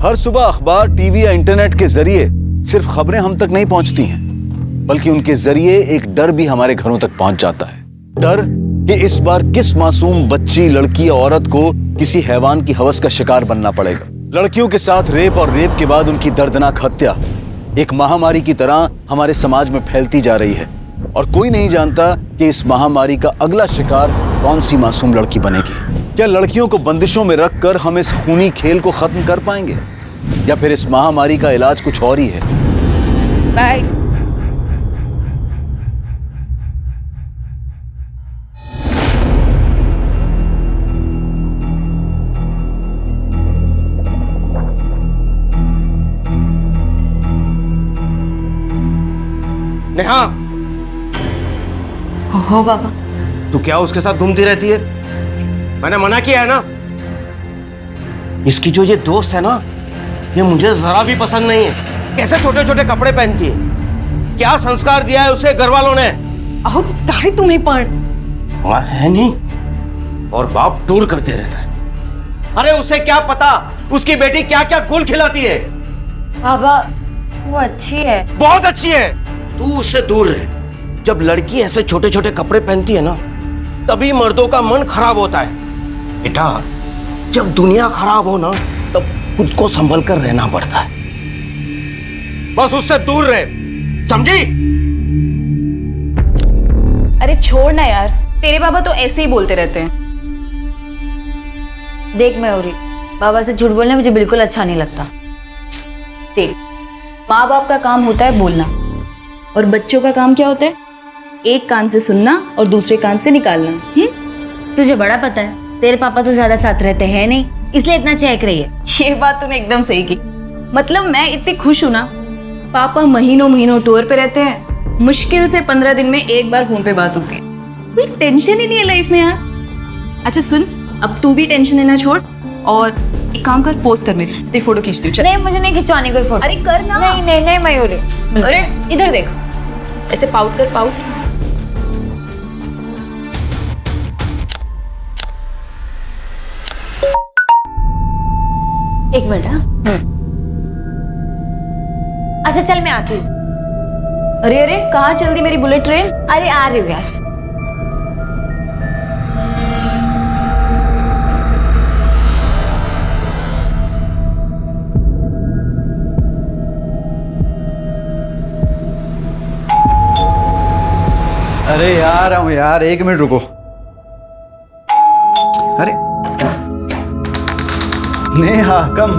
हर सुबह अखबार, टीवी या इंटरनेट के जरिए सिर्फ खबरें हम तक नहीं पहुंचती हैं, बल्कि उनके जरिए एक डर भी हमारे घरों तक पहुंच जाता है। डर कि इस बार किस मासूम बच्ची, लड़की या औरत को किसी हैवान की हवस का शिकार बनना पड़ेगा। लड़कियों के साथ रेप और रेप के बाद उनकी दर्दनाक हत्या एक महामारी की तरह हमारे समाज में फैलती जा रही है, और कोई नहीं जानता कि इस महामारी का अगला शिकार कौन सी मासूम लड़की बनेगी। क्या लड़कियों को बंदिशों में रखकर हम इस खूनी खेल को खत्म कर पाएंगे, या फिर इस महामारी का इलाज कुछ और ही है? बाय। नेहा, हो बाबा। तू क्या उसके साथ घूमती रहती है? मैंने मना किया है ना। इसकी जो ये दोस्त है ना, ये मुझे जरा भी पसंद नहीं है। कैसे छोटे छोटे कपड़े पहनती है, क्या संस्कार दिया है उसे घर वालों ने? अहो काहे तुम्हें पढ़ है नहीं, और बाप टूर करते रहता है। अरे उसे क्या पता उसकी बेटी क्या क्या गुल खिलाती है। बाबा वो अच्छी है। बहुत अच्छी है, तू उससे दूर रहे। जब लड़की ऐसे छोटे छोटे कपड़े पहनती है ना, तभी मर्दों का मन खराब होता है। बेटा, जब दुनिया खराब हो ना, तब खुद को संभल कर रहना पड़ता है। बस उससे दूर रहे, समझी? अरे छोड़ ना यार, तेरे बाबा तो ऐसे ही बोलते रहते हैं। देख मयूरी, बाबा से झूठ बोलना मुझे बिल्कुल अच्छा नहीं लगता। देख, माँ बाप का काम होता है बोलना, और बच्चों का काम क्या होता है? एक कान से सुनना और दूसरे कान से निकालना। तुझे बड़ा पता है, तेरे पापा तो ज्यादा साथ रहते हैं नहीं, इसलिए इतना चहक रही है। ये बात तूने एकदम सही की। मतलब मैं इतनी खुश हूं ना, पापा महीनों महीनों टूर पे रहते हैं, मुश्किल से 15 दिन में एक बार फोन पे बात होती है। कोई टेंशन ही नहीं है लाइफ में यार। अच्छा सुन, अब तू भी टेंशन लेना छोड़, और एक काम कर, पोस्ट कर मेरी, तेरी फोटो खींचती हूँ। नहीं, मुझे नहीं खिंचवानी कोई फोटो। अरे कर ना। नहीं नहीं नहीं मयूरी। अरे इधर देख, ऐसे पाउट कर, पाउट। एक मिनट। हाँ, अच्छा चल मैं आती हूँ। अरे अरे कहाँ चल दी मेरी बुलेट ट्रेन? अरे आ रही हूँ यार। अरे यार हूँ यार, 1 मिनट रुको। अरे नेहा कम।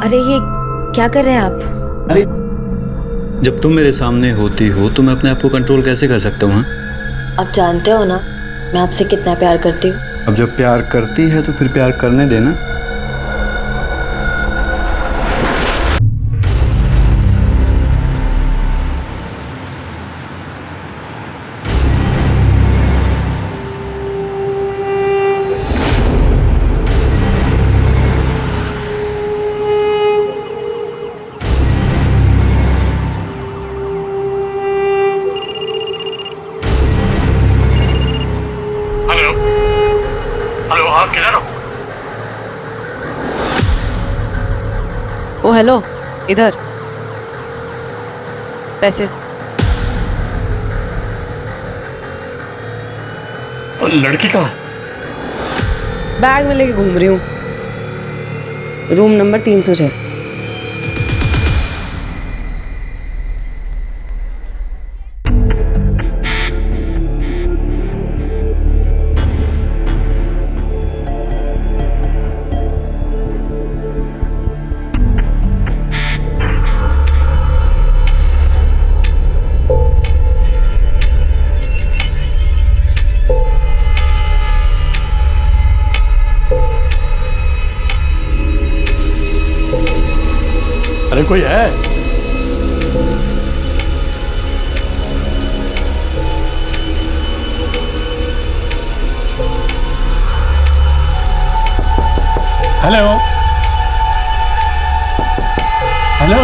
अरे ये क्या कर रहे हैं आप? अरे जब तुम मेरे सामने होती हो तो मैं अपने आप को कंट्रोल कैसे कर सकता हूँ? आप जानते हो ना मैं आपसे कितना प्यार करती हूँ। अब जब प्यार करती है तो फिर प्यार करने देना। हेलो हेलो, हाँ किधर हो? ओ हेलो, इधर पैसे। और लड़की कहाँ? बैग में लेके घूम रही हूँ, रूम नंबर 306। अरे कोई है? हेलो हेलो,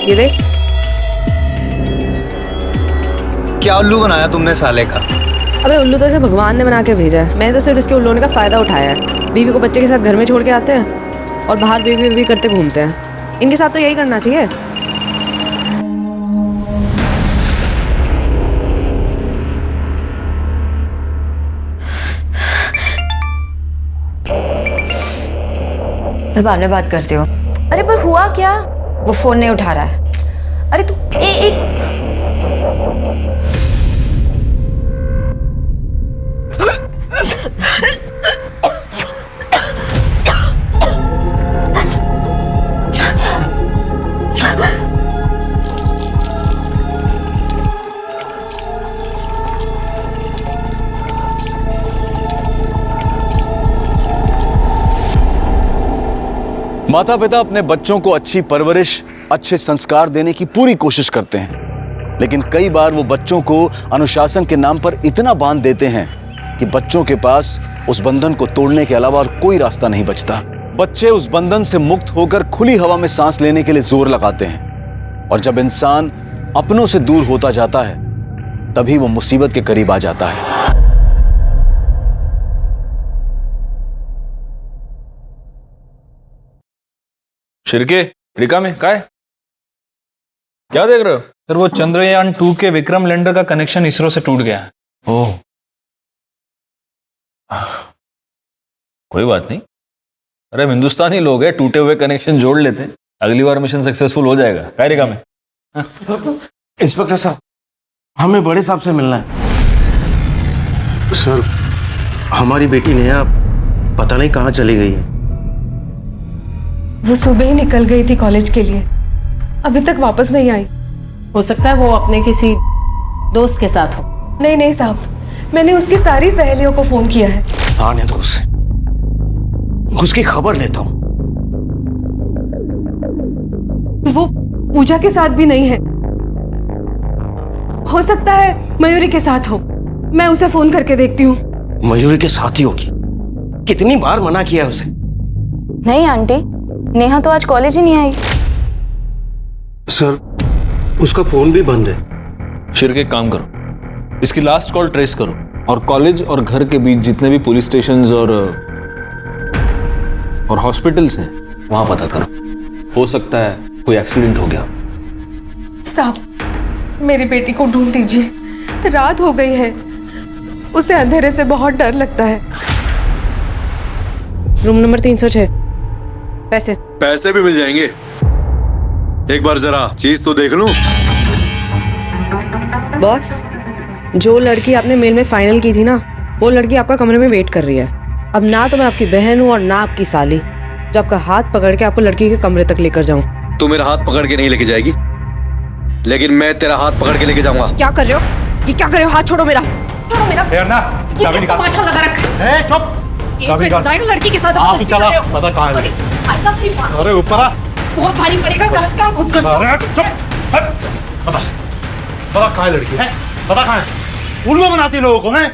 ये देख। क्या उल्लू बनाया तुमने साले का? अबे उल्लू तो इसे भगवान ने बना के भेजा है, मैंने तो सिर्फ इसके उल्लू होने का फायदा उठाया है। बीवी को बच्चे के साथ घर में छोड़ के आते हैं और बाहर बेबी करते घूमते हैं। इनके साथ तो यही करना चाहिए। मैं बाद में बात करती हूँ। अरे पर हुआ क्या? वो फोन नहीं उठा रहा है। अरे तू एक माता पिता अपने बच्चों को अच्छी परवरिश, अच्छे संस्कार देने की पूरी कोशिश करते हैं, लेकिन कई बार वो बच्चों को अनुशासन के नाम पर इतना बांध देते हैं कि बच्चों के पास उस बंधन को तोड़ने के अलावा और कोई रास्ता नहीं बचता। बच्चे उस बंधन से मुक्त होकर खुली हवा में सांस लेने के लिए जोर लगाते हैं, और जब इंसान अपनों से दूर होता जाता है तभी वो मुसीबत के करीब आ जाता है। शिरके रिका में काय क्या देख रहे हो? सर वो चंद्रयान 2 के विक्रम लैंडर का कनेक्शन इसरो से टूट गया है। ओह, कोई बात नहीं। अरे हम हिंदुस्तानी लोग हैं, टूटे हुए कनेक्शन जोड़ लेते हैं, अगली बार मिशन सक्सेसफुल हो जाएगा। काय रिका में? इंस्पेक्टर साहब, हमें बड़े साहब से मिलना है। सर, हमारी बेटी नेहा पता नहीं कहाँ चली गई है। वो सुबह ही निकल गई थी कॉलेज के लिए, अभी तक वापस नहीं आई। हो सकता है वो अपने किसी दोस्त के साथ हो। नहीं साहब, मैंने उसकी सारी सहेलियों को फोन किया है। आने दो उसे, उसकी खबर लेता हूँ। वो पूजा के साथ भी नहीं है, हो सकता है मयूरी के साथ हो। मैं उसे फोन करके देखती हूँ। मयूरी के साथ ही होगी, कितनी बार मना किया है उसे। नहीं आंटी, नेहा तो आज कॉलेज ही नहीं आई। सर, उसका फोन भी बंद है। शिरके एक काम करो, इसकी लास्ट कॉल ट्रेस करो और कॉलेज और घर के बीच जितने भी पुलिस स्टेशंस और हॉस्पिटल्स हैं वहां पता करो। हो सकता है कोई एक्सीडेंट हो गया। साहब, मेरी बेटी को ढूंढ दीजिए, रात हो गई है, उसे अंधेरे से बहुत डर लगता है। Room number 306। पैसे भी मिल जाएंगे। एक बार जरा चीज तो देख लूं। बॉस, जो लड़की आपने मेल में फाइनल की थी ना, वो लड़की आपका कमरे में वेट कर रही है। अब ना तो मैं आपकी बहन हूँ और ना आपकी साली, जो आपका हाथ पकड़ के आपको लड़की के कमरे तक लेकर जाऊं। तू मेरा हाथ पकड़ के नहीं लेके जाएगी, लेकिन मैं तेरा हाथ पकड़ के लेके जाऊंगा। क्या कर रहे हो? ये क्या कर रहे हो? हाथ छोड़ो मेरा, छोड़ो मेरा। ये क्या तमाशा लगा रखा है? चुप, लड़की के साथ आप ही चला, पता कहाँ है? अरे ऊपर आ, बहुत भारी पड़ेगा, गलत काम खुद कर। अरे चुप, पता कहाँ है लड़की है? पता कहाँ है? उल्लू बनाती लोगों को है।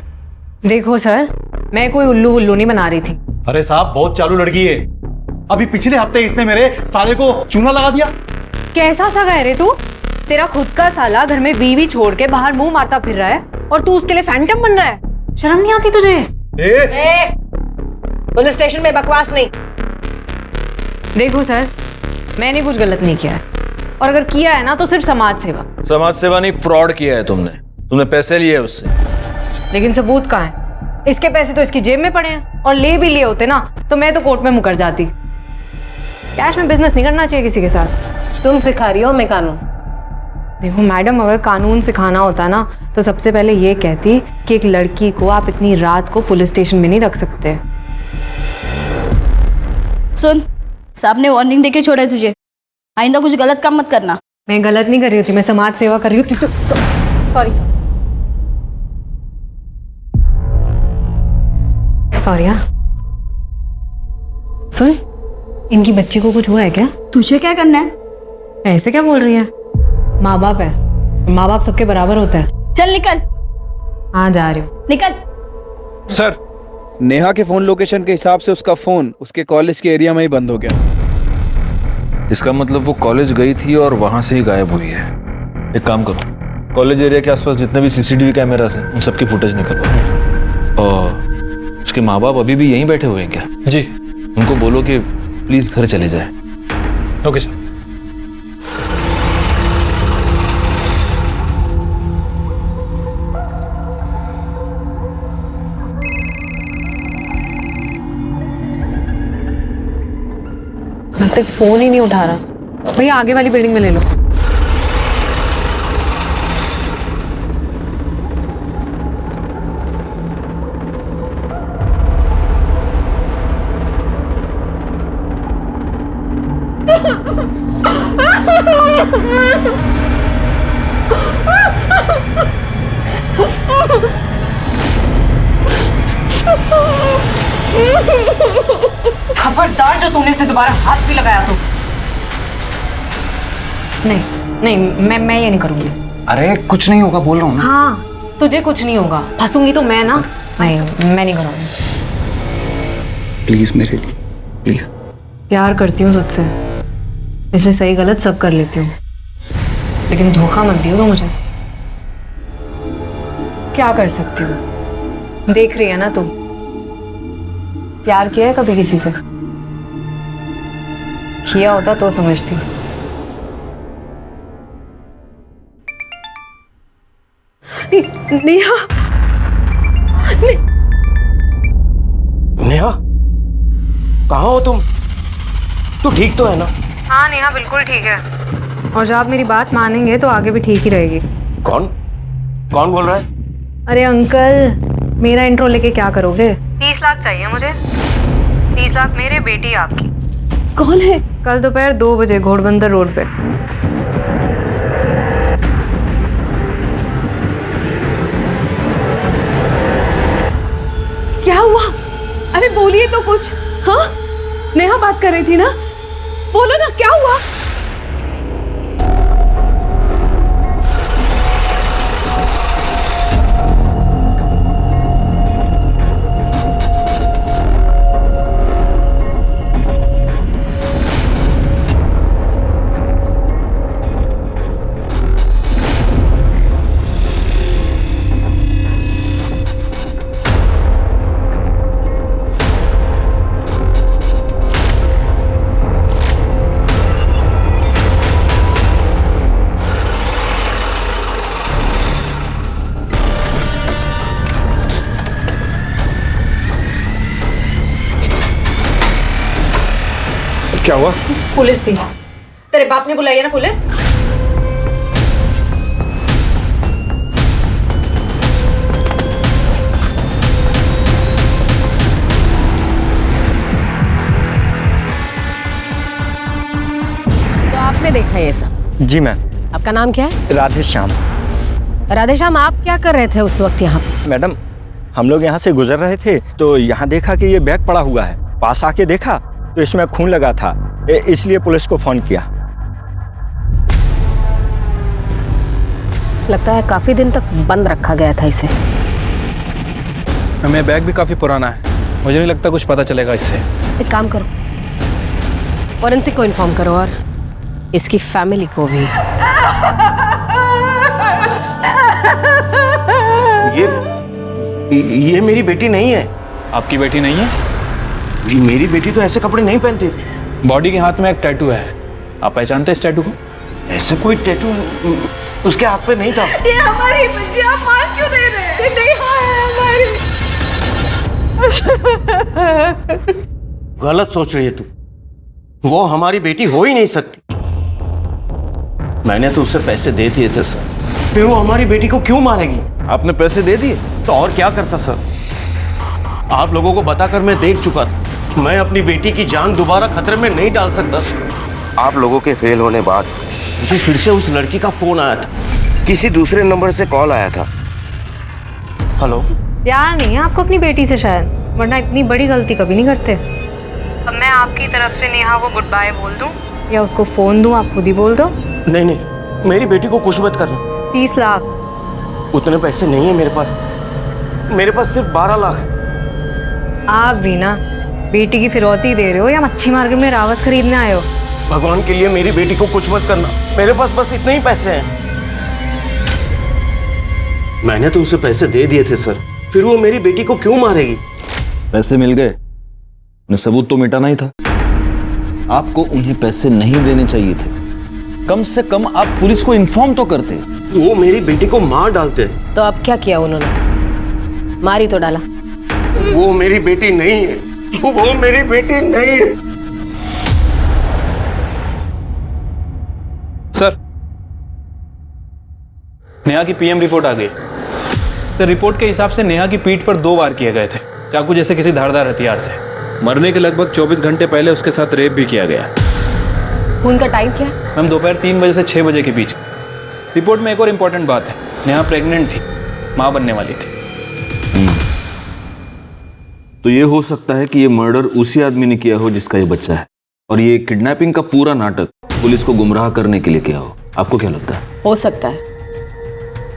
देखो सर, मैं कोई उल्लू नहीं बना रही थी। अरे साहब, बहुत चालू लड़की है। अभी पिछले हफ्ते इसने मेरे साले को चूना लगा दिया। कैसा सगा है रे तू? तेरा खुद का साला घर में बीवी छोड़ के बाहर मुंह मारता फिर रहा है और तू उसके लिए फैंटम बन रहा है। शर्म नहीं आती तुझे? पुलिस स्टेशन में बकवास नहीं। देखो सर, मैंने कुछ गलत नहीं किया है, और अगर किया है ना तो सिर्फ समाज सेवा। समाज सेवा नहीं, फ्रॉड किया है तुमने पैसे लिए उससे। लेकिन सबूत कहाँ है? इसके पैसे तो इसकी जेब में पड़े हैं, और ले भी लिए होते ना तो मैं तो कोर्ट में मुकर जाती। कैश में बिजनेस नहीं करना चाहिए किसी के साथ। तुम सिखा रही हो मैं कानून। देखो मैडम, अगर कानून सिखाना होता ना तो सबसे पहले ये कहती कि एक लड़की को आप इतनी रात को पुलिस स्टेशन में नहीं रख सकते। सुन, साहब ने वार्निंग देके छोड़ा है तुझे, आइंदा कुछ गलत काम मत करना। मैं गलत नहीं कर रही होती, मैं समाज सेवा कर रही हूँ। Sorry sorry. हाँ सुन, इनकी बच्ची को कुछ हुआ है क्या? तुझे क्या करना है? ऐसे क्या बोल रही है? माँ बाप है, माँ बाप सबके बराबर होता है। चल निकल। हाँ जा रही हूँ। निकल। सर, नेहा के फोन लोकेशन के हिसाब से उसका फोन उसके कॉलेज के एरिया में ही बंद हो गया। इसका मतलब वो कॉलेज गई थी और वहां से ही गायब हुई है। एक काम करो, कॉलेज एरिया के आसपास जितने भी सीसीटीवी कैमरास हैं उन सबकी फुटेज निकलवाओ। और उसके माँ बाप अभी भी यहीं बैठे हुए हैं क्या? जी। उनको बोलो कि प्लीज घर चले जाए। Okay sir. कार्तिक फोन ही नहीं उठा रहा। भैया आगे वाली बिल्डिंग में ले लो। खबरदार जो तूने से दोबारा हाथ भी लगाया तो। नहीं मैं ये नहीं करूंगी। अरे कुछ नहीं होगा, बोल रहा हूँ ना। हाँ तुझे कुछ नहीं होगा, फंसूंगी तो मैं ना। नहीं मैं नहीं करूंगी। प्लीज मेरे लिए, प्लीज। प्यार करती हूँ तुझसे, इसलिए सही गलत सब कर लेती हूँ, लेकिन धोखा मत दियो तो मुझे। क्या कर सकती हूँ, देख रही है ना तू। प्यार किया है कभी किसी से? किया होता तो समझती। नेहा, नेहा, कहाँ हो तुम? तू ठीक तो है ना? हाँ नेहा बिल्कुल ठीक है, और जब आप मेरी बात मानेंगे तो आगे भी ठीक ही रहेगी। कौन कौन बोल रहा है? अरे अंकल, मेरा इंट्रो लेके क्या करोगे? 30 लाख चाहिए मुझे। 30 लाख मेरे, बेटी आपकी। कौन है? कल दोपहर 2 बजे घोड़बंदर रोड पे। क्या हुआ? अरे बोलिए तो कुछ। हाँ नेहा बात कर रही थी ना, बोलो ना क्या हुआ? क्या हुआ? पुलिस थी। तेरे बाप ने बुलाई है ना पुलिस? तो आपने देखा ये सब? जी मैम। आपका नाम क्या है? राधे श्याम। राधे श्याम, आप क्या कर रहे थे उस वक्त यहाँ पे? मैडम, हम लोग यहाँ से गुजर रहे थे तो यहाँ देखा कि ये बैग पड़ा हुआ है। पास आके देखा तो इसमें खून लगा था, इसलिए पुलिस को फोन किया। लगता है काफी दिन तक बंद रखा गया था इसे। मेरा बैग भी काफी पुराना है, मुझे नहीं लगता कुछ पता चलेगा इससे। एक काम करो, फॉरेंसिक को इन्फॉर्म करो और इसकी फैमिली को भी। ये मेरी बेटी नहीं है। आपकी बेटी नहीं है? मेरी बेटी तो ऐसे कपड़े नहीं पहनती थी। बॉडी के हाथ में एक टैटू है, आप पहचानते हैं इस टैटू को? ऐसे कोई टैटू उसके हाथ पे नहीं था। ये हमारी बच्ची, आप मान क्यों दे रहे हैं? नहीं है हमारी। गलत सोच रही है तू, वो हमारी बेटी हो ही नहीं सकती। मैंने तो उसे पैसे दे दिए थे सर, फिर वो हमारी बेटी को क्यों मारेगी? आपने पैसे दे दिए? तो और क्या करता सर? आप लोगों को बताकर मैं देख चुका था, मैं अपनी बेटी की जान दोबारा खतरे में नहीं डाल सकता सर। आप लोगों के फेल होने बाद मुझे फिर से उस लड़की का फोन आया था, किसी दूसरे नंबर से कॉल आया था। हेलो। प्यार नहीं है आपको अपनी बेटी से शायद, वरना इतनी बड़ी गलती कभी नहीं करते। अब मैं आपकी तरफ से नेहा को गुड बाय बोल दूं या उसको फोन दूं, आप खुद ही बोल दो। नहीं नहीं, मेरी बेटी को कुछ मत करना। 30 लाख? उतने पैसे नहीं है मेरे पास, मेरे पास सिर्फ 12 लाख है। आप भी ना बेटी की फिरौती दे रहे हो या मच्छी मार्केट में रावस खरीदने आए हो? भगवान के लिए मेरी बेटी को कुछ मत करना। मेरे पास बस इतने ही पैसे हैं। मैंने तो उसे पैसे दे दिए थे सर, फिर वो मेरी बेटी को क्यों मारेगी? पैसे मिल गए, उन्हें सबूत तो मिटाना ही था। आपको उन्हें पैसे नहीं देने चाहिए थे। कम से कम आप पुलिस को इन्फॉर्म तो करते। वो मेरी बेटी को मार डालते। तो अब क्या किया उन्होंने? मारी तो डाला। वो मेरी बेटी नहीं है, वो मेरी बेटी नहीं है। सर, नेहा की पीएम रिपोर्ट आ गई। तो रिपोर्ट के हिसाब से नेहा की पीठ पर 2 वार किए गए थे, चाकू जैसे किसी धारदार हथियार से। मरने के लगभग 24 घंटे पहले उसके साथ रेप भी किया गया। खून का टाइम क्या? मैम, दोपहर 3 बजे से 6 बजे के बीच। रिपोर्ट में एक और इम्पोर्टेंट बात है, नेहा प्रेग्नेंट थी, मां बनने वाली थी। तो ये हो सकता है कि ये मर्डर उसी आदमी ने किया हो जिसका ये बच्चा है, और ये किडनैपिंग का पूरा नाटक पुलिस को गुमराह करने के लिए किया हो। आपको क्या लगता है? हो सकता है।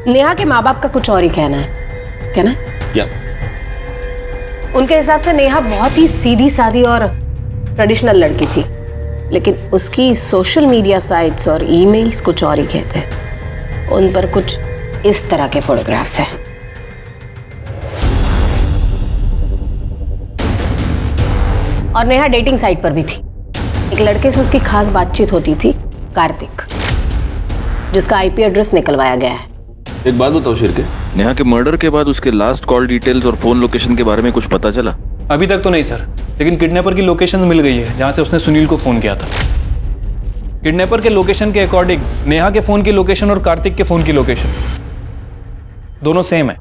नेहा के माँ बाप का कुछ और ही कहना है, क्या ना? या उनके हिसाब से नेहा बहुत ही सीधी सादी और ट्रेडिशनल लड़की थी, लेकिन उसकी सोशल मीडिया साइट्स और ईमेल्स कुछ और ही कहते हैं। उन पर कुछ इस तरह के फोटोग्राफ्स हैं। और नेहा डेटिंग साइट पर भी थी। एक लड़के से उसकी खास बातचीत होती थी, कार्तिक, जिसका आईपी एड्रेस निकलवाया गया है। एक बात बताओ शिरके, नेहा के मर्डर के बाद उसके लास्ट कॉल डिटेल्स और फोन लोकेशन के बारे में कुछ पता चला? अभी तक तो नहीं सर, लेकिन किडनैपर की लोकेशन मिल गई है जहां से उसने सुनील को फोन किया था। किडनैपर के लोकेशन के अकॉर्डिंग नेहा के फोन की लोकेशन और कार्तिक के फोन की लोकेशन दोनों सेम है।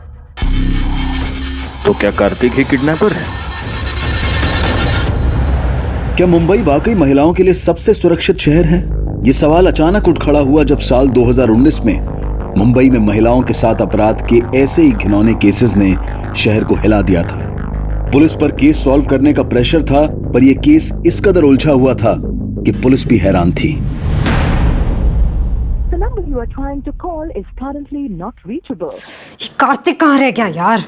तो क्या कार्तिक ही किडनैपर है? क्या मुंबई वाकई महिलाओं के लिए सबसे सुरक्षित शहर है? ये सवाल अचानक उठ खड़ा हुआ जब साल 2019 में मुंबई में महिलाओं के साथ अपराध के ऐसे ही घिनौने केसेस ने शहर को हिला दिया था। पुलिस पर केस सॉल्व करने का प्रेशर था, पर यह केस इस कदर उलझा हुआ था कि पुलिस भी हैरान थी। कार्तिक कहाँ रह गया यार?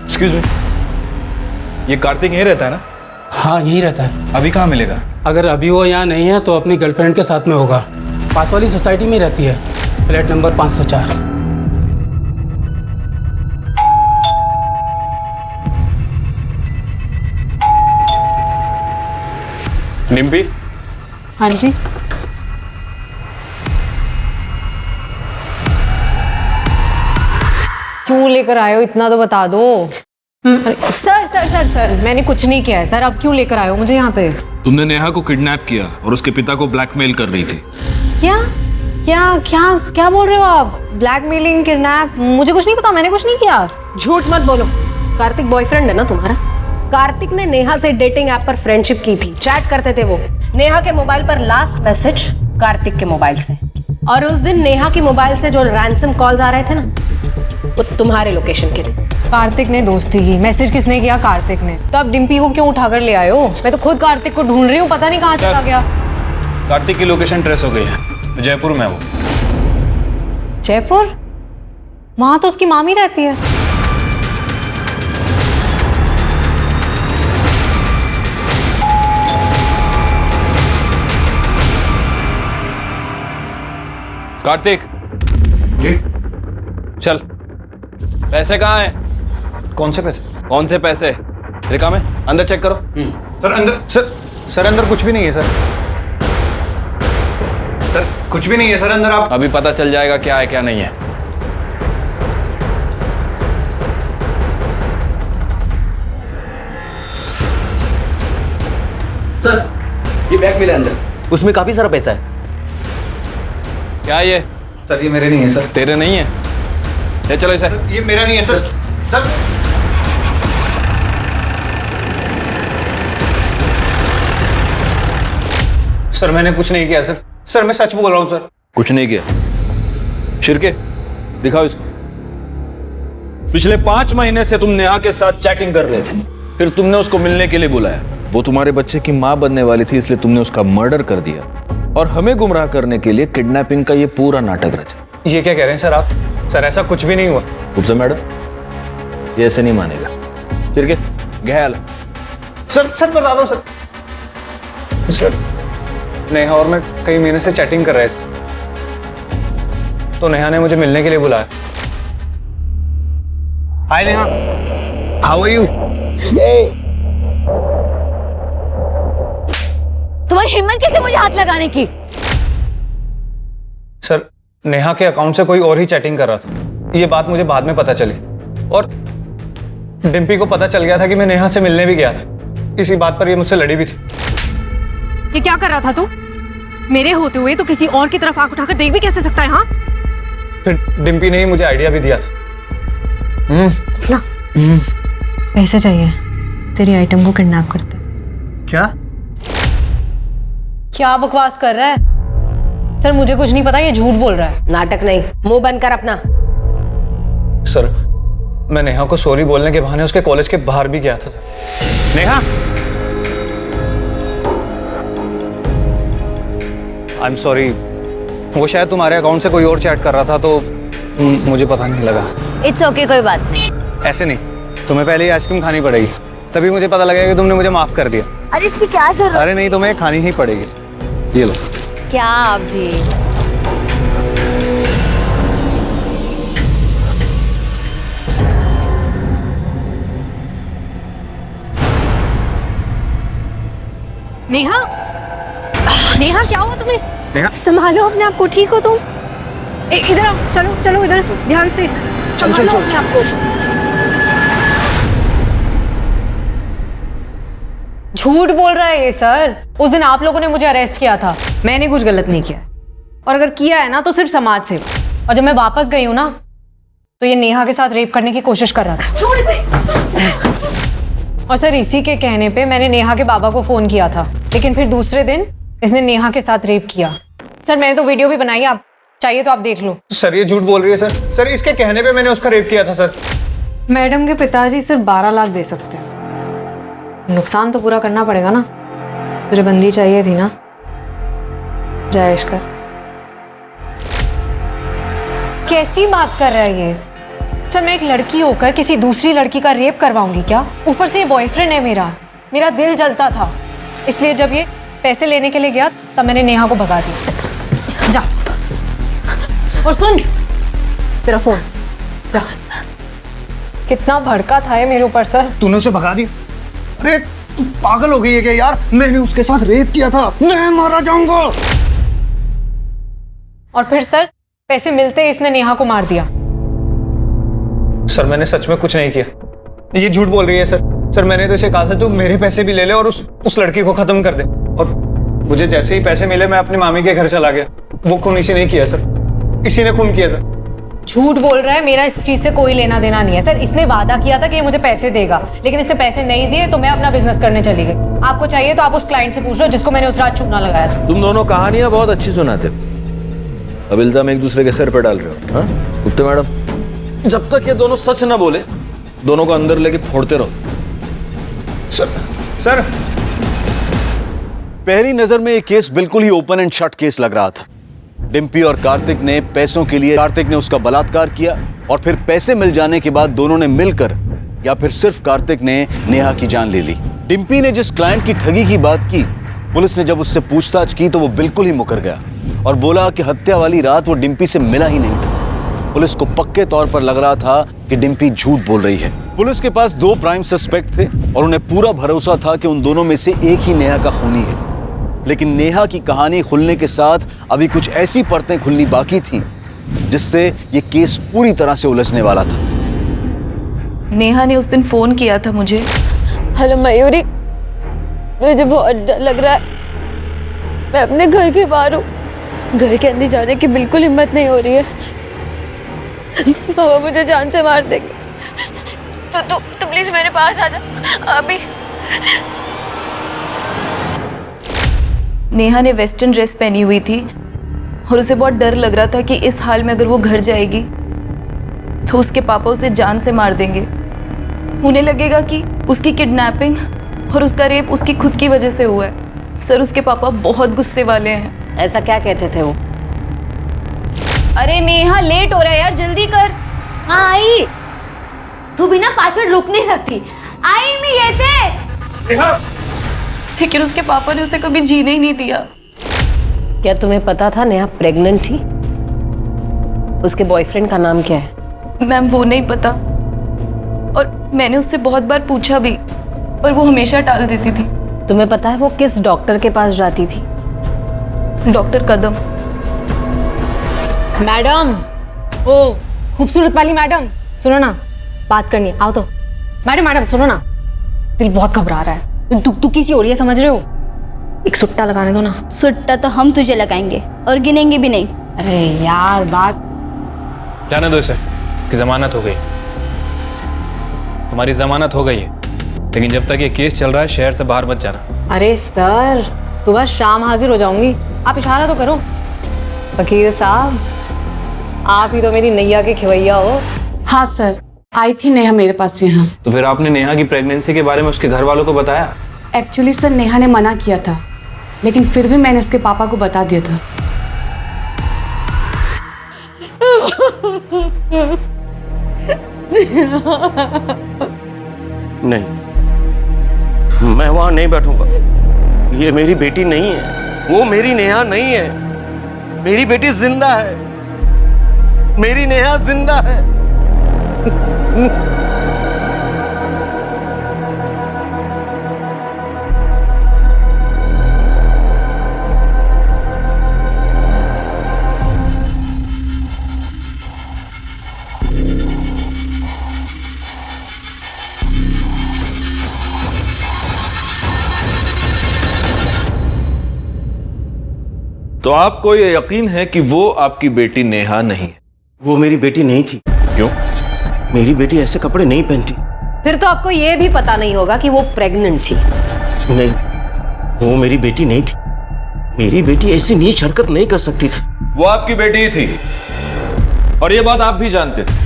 एक्सक्यूज मी, ये कार्तिक यहीं रहता है ना? हाँ, यही रहता है। अभी कहाँ मिलेगा? अगर अभी वो यहाँ नहीं है तो अपनी गर्लफ्रेंड के साथ में होगा। पास वाली सोसाइटी में रहती है, फ्लैट नंबर 504। निम्पी? हाँ जी। क्यों लेकर आए हो? इतना तो बता दो। सर सर सर सर, मैंने कुछ नहीं किया है सर। अब क्यों लेकर आए हो मुझे यहाँ पे? तुमने नेहा को किडनैप किया और उसके पिता को ब्लैकमेल कर रही थी। क्या क्या क्या क्या बोल रहे हो आप? Blackmailing, kidnap? मुझे कुछ नहीं पता, मैंने कुछ नहीं किया। झूठ मत बोलो। कार्तिक बॉयफ्रेंड है ना तुम्हारा? कार्तिक ने नेहा से डेटिंग ऐप पर फ्रेंडशिप की थी, चैट करते थे वो। नेहा के मोबाइल पर लास्ट मैसेज कार्तिक के मोबाइल से, और उस दिन नेहा के मोबाइल से जो रैंसम कॉल्स आ रहे थे ना, वो तुम्हारे लोकेशन के थे। कार्तिक ने दोस्ती की। मैसेज किसने किया? कार्तिक ने। तो अब डिम्पी को क्यों उठाकर ले आए हो? मैं तो खुद कार्तिक को ढूंढ रही हूँ, पता नहीं कहाँ चला गया। कार्तिक की लोकेशन ट्रेस हो गई है, जयपुर में है वो। जयपुर? वहां तो उसकी मामी रहती है। कार्तिक जी? चल, पैसे कहाँ हैं? कौन से पैसे? कौन से पैसे? रिका में अंदर चेक करो। सर अंदर, सर अंदर कुछ भी नहीं है सर। सर कुछ भी नहीं है सर अंदर। आप अभी पता चल जाएगा क्या है क्या नहीं है। सर, ये बैग मिला अंदर, उसमें काफी सारा पैसा है। क्या ये? सर ये मेरे नहीं है सर। तेरे नहीं है? ले चलो इसे। ये मेरा नहीं है सर। सर सर मैंने कुछ नहीं किया सर। सर मैं सच बोल रहा हूँ सर। कुछ नहीं किया। शिरके, दिखाओ इसको। पिछले 5 महीने से तुम नेहा के साथ चैटिंग कर रहे थे, फिर तुमने उसको मिलने के लिए बुलाया। वो तुम्हारे बच्चे की मां बनने वाली थी, इसलिए तुमने उसका मर्डर कर दिया और हमें गुमराह करने के लिए किडनैपिंग का ये पूरा नाटक रचा। ये क्या कह रहे हैं सर आप? सर ऐसा कुछ भी नहीं हुआ। गुप्ता मैडम, ये ऐसे नहीं मानेगा। फिर के गहल सर सर बता दो सर। सर नेहा और मैं कई महीने से चैटिंग कर रहे थे, तो नेहा ने मुझे मिलने के लिए बुलाया। हाय नेहा, हाउ आर यू? तुम्हारी हिम्मत कैसे मुझे हाथ लगाने की? सर नेहा के अकाउंट से कोई और ही चैटिंग कर रहा था, ये बात मुझे बाद में पता चली। और डिम्पी को पता चल गया था कि मैं नेहा से मिलने भी गया था। इसी बात पर ये मुझसे लड़ी भी थी। ये क्या कर रहा था तू? मेरे होते हुए तो किसी और की तरफ आंख उठाकर देख भी कैसे सकता है? हाँ, फिर डिम्पी ने ही मुझे आइडिया भी दिया था। ना पैसे चाहिए, तेरी आइटम को किडनैप करते। क्या क्या बकवास कर रहा है? सर मुझे कुछ नहीं पता, ये झूठ बोल रहा है। नाटक नहीं, मुंह बंद कर अपना। सर मैं नेहा को सॉरी बोलने के बहाने उसके कॉलेज के बाहर भी गया था sir. Neha, I am sorry, वो शायद तुम्हारे अकाउंट से कोई और चैट कर रहा था तो मुझे पता नहीं लगा। इट्स ओके, कोई बात नहीं। ऐसे नहीं, तुम्हें पहले ही आइसक्रीम खानी पड़ेगी, तभी मुझे पता लगेगा कि तुमने मुझे माफ कर दिया। अरे इसकी क्या जरूरत? अरे नहीं, तुम्हें खानी ही पड़ेगी। ये लो। क्या अभी? नेहा, नेहा क्या हुआ तुम्हें? नेहा, संभालो अपने आप को, ठीक हो तुम? इधर आओ, चलो चलो इधर, ध्यान से संभालो अपने आप को। झूठ बोल रहा है ये सर। उस दिन आप लोगों ने मुझे अरेस्ट किया था, मैंने कुछ गलत नहीं किया, और अगर किया है ना तो सिर्फ समाज सेवा। और जब मैं वापस गई हूं ना तो ये नेहा के साथ रेप करने की कोशिश कर रहा था। छोड़ इसे। और सर इसी के कहने पे मैंने नेहा के बाबा को फोन किया था, लेकिन फिर दूसरे दिन इसने नेहा के साथ रेप किया। सर मैंने तो वीडियो भी बनाई, आप चाहिए तो आप देख लो। सर ये झूठ बोल रही है सर। सर इसके कहने पे मैंने उसका रेप किया था सर। मैडम के पिताजी सिर्फ 12 लाख दे सकते हैं, नुकसान तो पूरा करना पड़ेगा ना। तुझे बंदी चाहिए थी ना, जायश कर। कैसी बात कर रहा है ये? सर मैं एक लड़की होकर किसी दूसरी लड़की का रेप करवाऊंगी क्या? ऊपर से ये बॉयफ्रेंड है मेरा। मेरा दिल जलता था, इसलिए जब ये पैसे लेने के लिए गया तब मैंने नेहा को भगा दिया। जा, और सुन, तेरा फोन जा। कितना भड़का था ये मेरे ऊपर सर। तूने उसे भगा दिया? अरे तू पागल हो गई है क्या यार? मैंने उसके साथ रेप किया था, मैं मारा जाऊंगा। और फिर सर पैसे मिलते ही इसने नेहा को मार दिया। सर मैंने सच में कुछ नहीं किया, ये झूठ बोल रही है सर। सर मैंने तो इसे कहा था तू मेरे पैसे भी ले ले और उस लड़की को खत्म कर दे। और मुझे जैसे ही पैसे मिले मैं अपनी मामी के घर चला गया। वो खून इसी ने किया सर, इसी ने खून किया था। झूठ बोल रहा है, मेरा इस चीज से कोई लेना देना नहीं है सर। इसने वादा किया था कि ये मुझे पैसे देगा, लेकिन इसने पैसे नहीं दिए तो मैं अपना बिजनेस करने चली गई। आपको चाहिए तो आप उस क्लाइंट से पूछ लो जिसको मैंने उस रात चूना लगाया था। तुम दोनों कहानियां बहुत अच्छी सुनाते, अब इल्जाम एक दूसरे के सर पे डाल रहे हो। हाँ गुप्ता मैडम, जब तक ये दोनों सच ना बोले दोनों को अंदर लेके फोड़ते रहो। सर पहली नजर में ये केस बिल्कुल ही ओपन एंड शट केस लग रहा था। डिम्पी और कार्तिक ने पैसों के लिए, कार्तिक ने उसका बलात्कार किया और फिर पैसे मिल जाने के बाद दोनों ने मिलकर, या फिर सिर्फ कार्तिक ने नेहा की जान ले ली। डिम्पी ने जिस क्लाइंट की ठगी की बात की, पुलिस ने जब उससे पूछताछ की तो वो बिल्कुल ही मुकर गया और बोला कि हत्या वाली रात वो डिम्पी से मिला ही नहीं था। पुलिस को पक्के तौर पर लग रहा था कि डिम्पी झूठ बोल रही है। पुलिस के पास 2 प्राइम सस्पेक्ट थे और उन्हें पूरा भरोसा था कि उन दोनों में से एक ही नेहा का खूनी है। लेकिन नेहा की कहानी खुलने के साथ अभी कुछ ऐसी परतें खुलनी बाकी थीं जिससे ये केस पूरी तरह से उलझने वाला था। नेहा ने उस दिन फोन किया था मुझे। हेलो मयूरी, मुझे बहुत डर लग रहा है, मैं अपने घर के बाहर हूँ, घर के अंदर जाने की बिल्कुल हिम्मत नहीं हो रही है। पापा मुझे जान से मार देंगे, तो प्लीज मेरे पास आ जा अभी। नेहा ने वेस्टर्न ड्रेस पहनी हुई थी और उसे बहुत डर लग रहा था कि इस हाल में अगर वो घर जाएगी तो उसके पापा उसे जान से मार देंगे। उन्हें लगेगा कि उसकी किडनैपिंग और उसका रेप उसकी खुद की वजह से हुआ है। सर उसके पापा बहुत गुस्से वाले हैं। ऐसा क्या कहते थे वो? अरे नेहा लेट हो रहा है यार, जल्दी कर। हाँ आई। तू बिना 5 मिनट रुक नहीं सकती। आई मैं ये से। लेकिन उसके पापा ने उसे कभी जीने ही नहीं दिया। क्या तुम्हें पता था नेहा प्रेग्नेंट थी? उसके बॉयफ्रेंड का नाम क्या है? मैम वो नहीं पता, और मैंने उससे बहुत बार पूछा भी, पर वो हमेशा टाल देती थी। तुम्हें पता है वो किस डॉक्टर के पास जाती थी? डॉक्टर कदम। मैडम, ओ खूबसूरत वाली मैडम, सुनो ना, बात करनी है, आओ तो। मैडम सुनो ना, दिल बहुत घबरा रहा है, दुखी सी हो रही है, समझ रहे हो? एक सुट्टा लगाने दो ना। सुट्टा तो हम तुझे लगाएंगे और गिनेंगे भी नहीं। अरे यार बात। जाने दो इसे, कि जमानत हो गई। तुम्हारी जमानत हो गई है, लेकिन जब तक ये केस चल रहा है शहर से बाहर मत जाना। अरे सर, सुबह शाम हाजिर हो जाऊंगी, आप इशारा तो करो। वकील साहब, आप ही तो मेरी नैया के खिवैया हो। हाँ सर, आई थी नेहा मेरे पास यहाँ। तो फिर आपने नेहा की प्रेगनेंसी के बारे में उसके घर वालों को बताया? एक्चुअली सर नेहा ने मना किया था, लेकिन फिर भी मैंने उसके पापा को बता दिया था। नहीं, मैं वहां नहीं बैठूंगा। ये मेरी बेटी नहीं है, वो मेरी नेहा नहीं है। मेरी बेटी जिंदा है, मेरी नेहा जिंदा है। तो आपको ये यकीन है कि वो आपकी बेटी नेहा नहीं है? वो मेरी बेटी नहीं थी। क्यों? मेरी बेटी ऐसे कपड़े नहीं पहनती। फिर तो आपको ये भी पता नहीं होगा कि वो प्रेग्नेंट थी। नहीं, वो मेरी बेटी नहीं थी। मेरी बेटी ऐसी नीच हरकत नहीं कर सकती थी। वो आपकी बेटी ही थी, और ये बात आप भी जानते थे।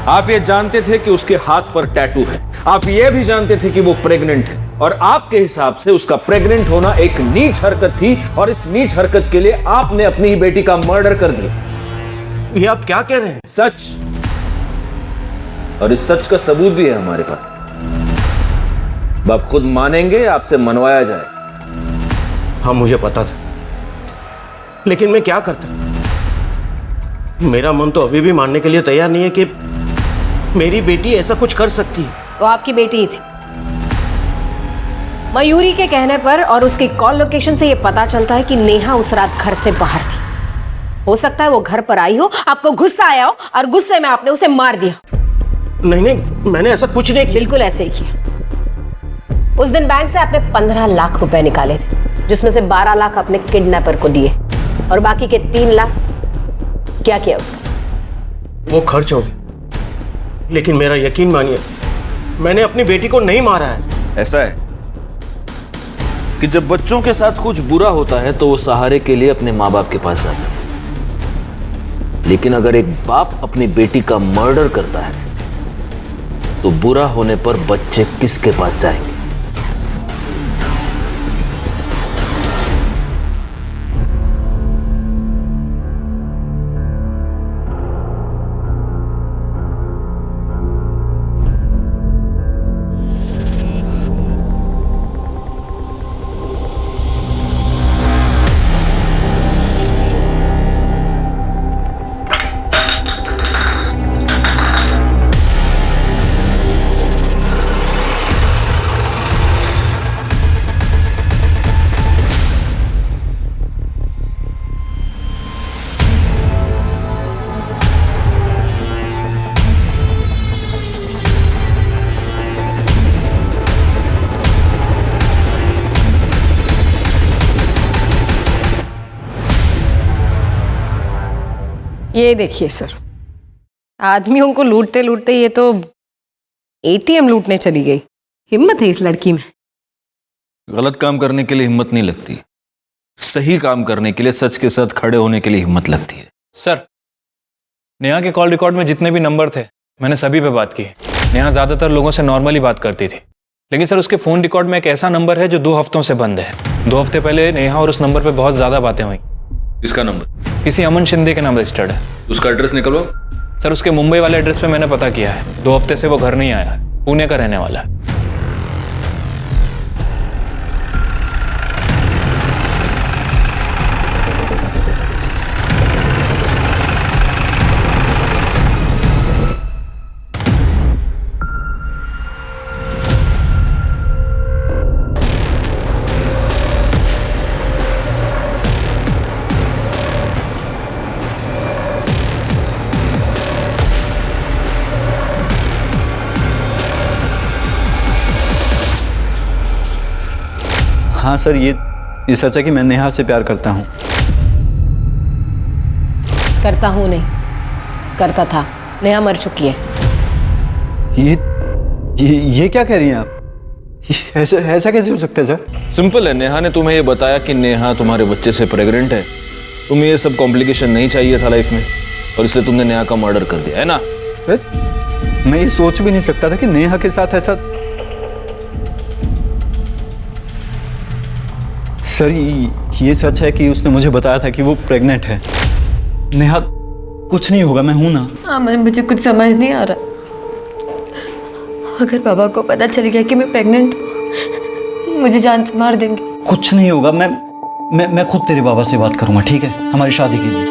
आप ये जानते थे कि उसके हाथ पर टैटू है, आप ये भी जानते थे कि वो प्रेग्नेंट है, और आपके हिसाब से उसका प्रेग्नेंट होना एक नीच हरकत थी, और इस नीच हरकत के लिए आपने अपनी ही बेटी का मर्डर कर दिया। ये आप क्या कह रहे हैं? सच, और इस सच का सबूत भी है हमारे पास। आप खुद मानेंगे, आपसे मनवाया जाए। हाँ, मुझे पता था, लेकिन मैं क्या करता? मेरा मन तो अभी भी मानने के लिए तैयार नहीं है कि मेरी बेटी ऐसा कुछ कर सकती है। वो आपकी बेटी ही थी। मयूरी के कहने पर और उसकी कॉल लोकेशन से ये पता चलता है कि नेहा उस रात घर से बाहर थी। हो सकता है वो घर पर आई हो, आपको गुस्सा आया हो, और गुस्से में आपने उसे मार दिया। नहीं, मैंने ऐसा कुछ नहीं किया। बिल्कुल ऐसे ही किया। उस दिन बैंक से आपने 15 लाख रुपए निकाले थे, जिसमें से 12 लाख अपने किडनैपर को दिए, और बाकी के 3 लाख क्या किया उसका? वो खर्च हो गए। लेकिन मेरा यकीन मानिए, मैंने अपनी बेटी को नहीं मारा है। ऐसा है कि जब बच्चों के साथ कुछ बुरा होता है तो वो सहारे के लिए अपने माँ बाप के पास जाते हैं, लेकिन अगर एक बाप अपनी बेटी का मर्डर करता है तो बुरा होने पर बच्चे किसके पास जाएंगे? ये देखिए सर, आदमियों को लूटते लूटते ये तो एटीएम लूटने चली गई। हिम्मत है इस लड़की में। गलत काम करने के लिए हिम्मत नहीं लगती, सही काम करने के लिए, सच के साथ खड़े होने के लिए हिम्मत लगती है। सर, नेहा के कॉल रिकॉर्ड में जितने भी नंबर थे मैंने सभी पे बात की। नेहा ज़्यादातर लोगों से नॉर्मली बात करती थी, लेकिन सर उसके फ़ोन रिकॉर्ड में एक ऐसा नंबर है जो 2 हफ्तों से बंद है। 2 हफ्ते पहले नेहा और उस नंबर पे बहुत ज़्यादा बातें हुई। इसका नंबर किसी अमन शिंदे के नाम रजिस्टर्ड है। उसका एड्रेस निकलवाओ। सर उसके मुंबई वाले एड्रेस पे मैंने पता किया है, 2 हफ्ते से वो घर नहीं आया है, पुणे का रहने वाला है। हाँ सर, ये सच है कि मैं नेहा से प्यार करता हूँ। करता हूँ नहीं, करता था। नेहा मर चुकी है। ये क्या कह रही हैं आप? ऐसा कैसे हो सकता है सर? सिंपल है, नेहा ने तुम्हें ये बताया कि नेहा तुम्हारे बच्चे से प्रेग्नेंट है। तुम्हें ये सब कॉम्प्लिकेशन नहीं चाहिए था लाइफ में, और इसलिए तुमने नेहा का मर्डर कर दिया है ना? सर मैं ये सोच भी नहीं सकता था कि नेहा के साथ ऐसा। सर ये सच है कि उसने मुझे बताया था कि वो प्रेग्नेंट है। नेहा कुछ नहीं होगा, मैं हूं ना। अमन मुझे कुछ समझ नहीं आ रहा। अगर पापा को पता चल गया कि मैं प्रेग्नेंट हूँ, मुझे जान से मार देंगे। कुछ नहीं होगा, मैं खुद तेरे बाबा से बात करूंगा, ठीक है? हमारी शादी के लिए।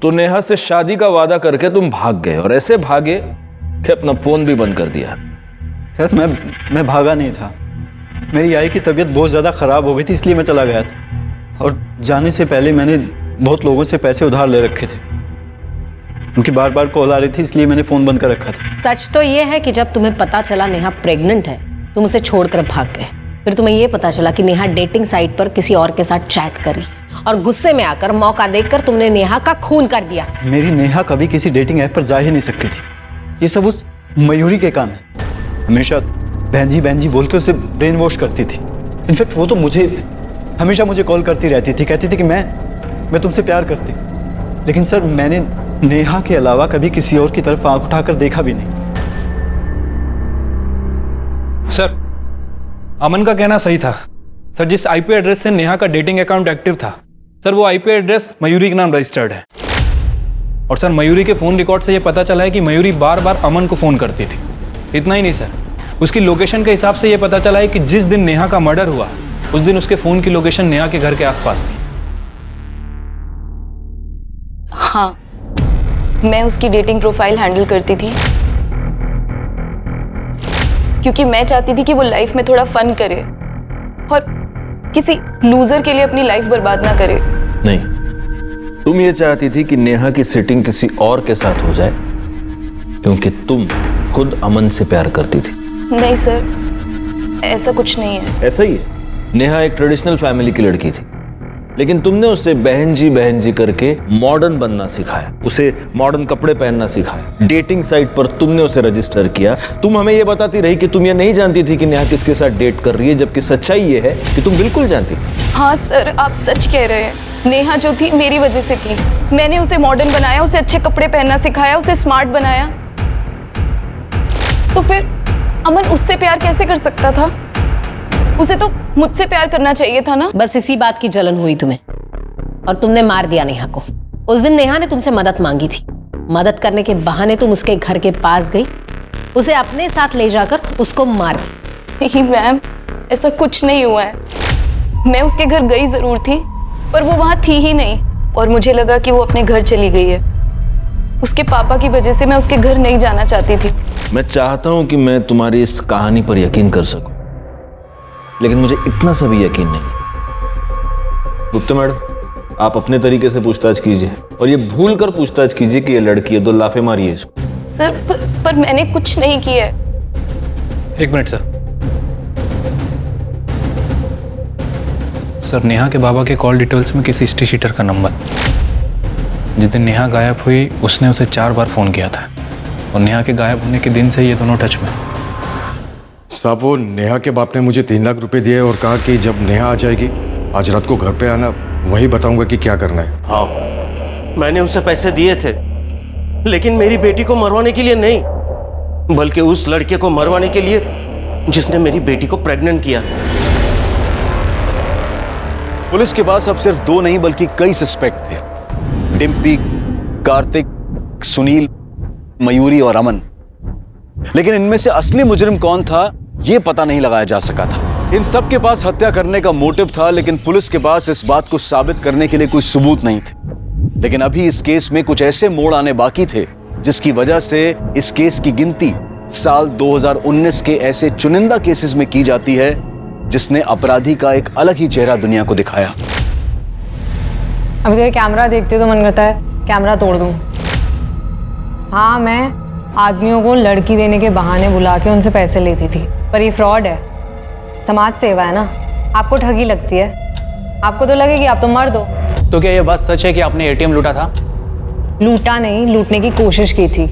तो नेहा से शादी का वादा करके तुम भाग गए, और ऐसे भागे कि अपना फोन भी बंद कर दिया। सर मैं भागा नहीं था। मेरी आई की तबीयत बहुत ज़्यादा ख़राब हो गई थी, इसलिए मैं चला गया था। और जाने से पहले मैंने बहुत लोगों से पैसे उधार ले रखे थे। उनकी बार बार कॉल आ रही थी, इसलिए मैंने फ़ोन बंद कर रखा था। सच तो ये है कि जब तुम्हें पता चला नेहा प्रेग्नेंट है, तुम उसे छोड़कर भाग गए। फिर तुम्हें ये पता चला कि नेहा डेटिंग साइट पर किसी और के साथ चैट कर रही है, और गुस्से में आकर, मौका देखकर तुमने नेहा का खून कर दिया। मेरी नेहा कभी किसी डेटिंग ऐप पर जा ही नहीं सकती थी। ये सब उस मयूरी के काम है। हमेशा बहन जी बोल के उसे ब्रेन वॉश करती थी। इनफैक्ट वो तो हमेशा मुझे कॉल करती रहती थी, कहती थी कि मैं तुमसे प्यार करती। लेकिन सर मैंने नेहा के अलावा कभी किसी और की तरफ आंख उठाकर देखा भी नहीं। सर अमन का कहना सही था। सर जिस आईपी एड्रेस से नेहा का डेटिंग अकाउंट एक्टिव था, सर वो आईपी एड्रेस मयूरी के नाम रजिस्टर्ड है। और सर मयूरी के फ़ोन रिकॉर्ड से ये पता चला है कि मयूरी बार बार अमन को फ़ोन करती थी। इतना ही नहीं सर, उसकी लोकेशन के हिसाब से ये पता चला है कि जिस दिन नेहा का मर्डर हुआ, उस दिन उसके फ़ोन की लोकेशन नेहा के घर के आसपास थी। हाँ, मैं उसकी डेटिंग प्रोफाइल हैंडल करती थी, क्योंकि मैं चाहती थी कि वो लाइफ में थोड़ा फन करे और किसी लूजर के लिए अपनी लाइफ बर्बाद ना करे। नहीं, तुम ये चाहती थी कि नेहा की सेटिंग किसी और के साथ हो जाए, क्योंकि तुम खुद अमन से प्यार करती थी। नहीं सर, ऐसा कुछ नहीं है। ऐसा ही है। नेहा एक ट्रेडिशनल फैमिली की लड़की थी, लेकिन तुमने उसे बहन जी करके मॉडर्न बनना सिखाया, उसे मॉडर्न कपड़े पहनना सिखाया। डेटिंग साइट पर तुमने उसे रजिस्टर किया। तुम हमें यह बताती रही कि तुम ये नहीं जानती थी कि नेहा किसके साथ डेट कर रही है, जबकि सच्चाई ये है कि तुम बिल्कुल जानती थी। हाँ सर, आप सच कह रहे हैं। नेहा जो थी मेरी वजह से थी। मैंने उसे मॉडर्न बनाया, उसे अच्छे कपड़े पहनना सिखाया, उसे स्मार्ट बनाया। तो फिर अमन उससे प्यार कैसे कर सकता था? उसे तो मुझसे प्यार करना चाहिए था ना। बस इसी बात की जलन हुई तुम्हें, और तुमने मार दिया नेहा को। उस दिन नेहा ने तुमसे मदद मांगी थी। मदद करने के बहाने तुम उसके घर के पास गई, उसे अपने साथ ले जाकर उसको मार दी। नहीं मैम, ऐसा कुछ नहीं हुआ है। मैं उसके घर गई जरूर थी, पर वो वहां थी ही नहीं, और मुझे लगा कि वो अपने घर चली गई है। उसके पापा की वजह से मैं उसके घर नहीं जाना चाहती थी। मैं चाहता हूं कि मैं तुम्हारी इस कहानी पर यकीन कर सकूं, लेकिन मुझे इतना सा भी यकीन नहीं। गुप्ता मैडम, आप अपने तरीके से पूछताछ कीजिए, और ये भूल कर पूछताछ कीजिए कि ये लड़की है, 2 लाफे मारिए इसको। सर पर मैंने कुछ नहीं किया है। 1 मिनट सर। सर नेहा के बाबा के कॉल डिटेल्स में किसी हिस्ट्री शीटर का नंबर। जिस दिन नेहा गायब हुई, उसने उसे 4 बार फ़ोन किया था, और नेहा के गायब होने के दिन से ये दोनों टच में। साहब, वो नेहा के बाप ने मुझे 3 लाख रुपए दिए और कहा कि जब नेहा आ जाएगी आज रात को घर पे आना, वही बताऊंगा कि क्या करना है। हाँ, मैंने उसे पैसे दिए थे, लेकिन मेरी बेटी को मरवाने के लिए नहीं, बल्कि उस लड़के को मरवाने के लिए जिसने मेरी बेटी को प्रेग्नेंट किया था। पुलिस के पास अब सिर्फ 2 नहीं बल्कि कई सस्पेक्ट थे। डिम्पी, कार्तिक, सुनील, मयूरी और अमन। लेकिन इनमें से असली मुजरिम कौन था यह पता नहीं लगाया जा सका था। इन सब के पास हत्या करने का मोटिव था, लेकिन पुलिस के पास इस बात को साबित करने के लिए कोई सबूत नहीं थे। लेकिन अभी इस केस में कुछ ऐसे मोड़ आने बाकी थे जिसकी वजह से इस केस की गिनती साल 2019 के ऐसे चुनिंदा केसेस में की जाती है जिसने अपराधी का एक अलग ही चेहरा दुनिया को दिखाया। अभी तो ये कैमरा देखते हो तो मन करता है कैमरा तोड़ दूं। हाँ, मैं आदमियों को लड़की देने के बहाने बुला के उनसे पैसे लेती थी, पर ये फ्रॉड है, समाज सेवा है ना। आपको ठगी लगती है, आपको तो लगेगी आप तो मर्द हो। तो क्या ये बात सच है कि आपने एटीएम लूटा था? लूटा नहीं, लूटने की कोशिश की थी,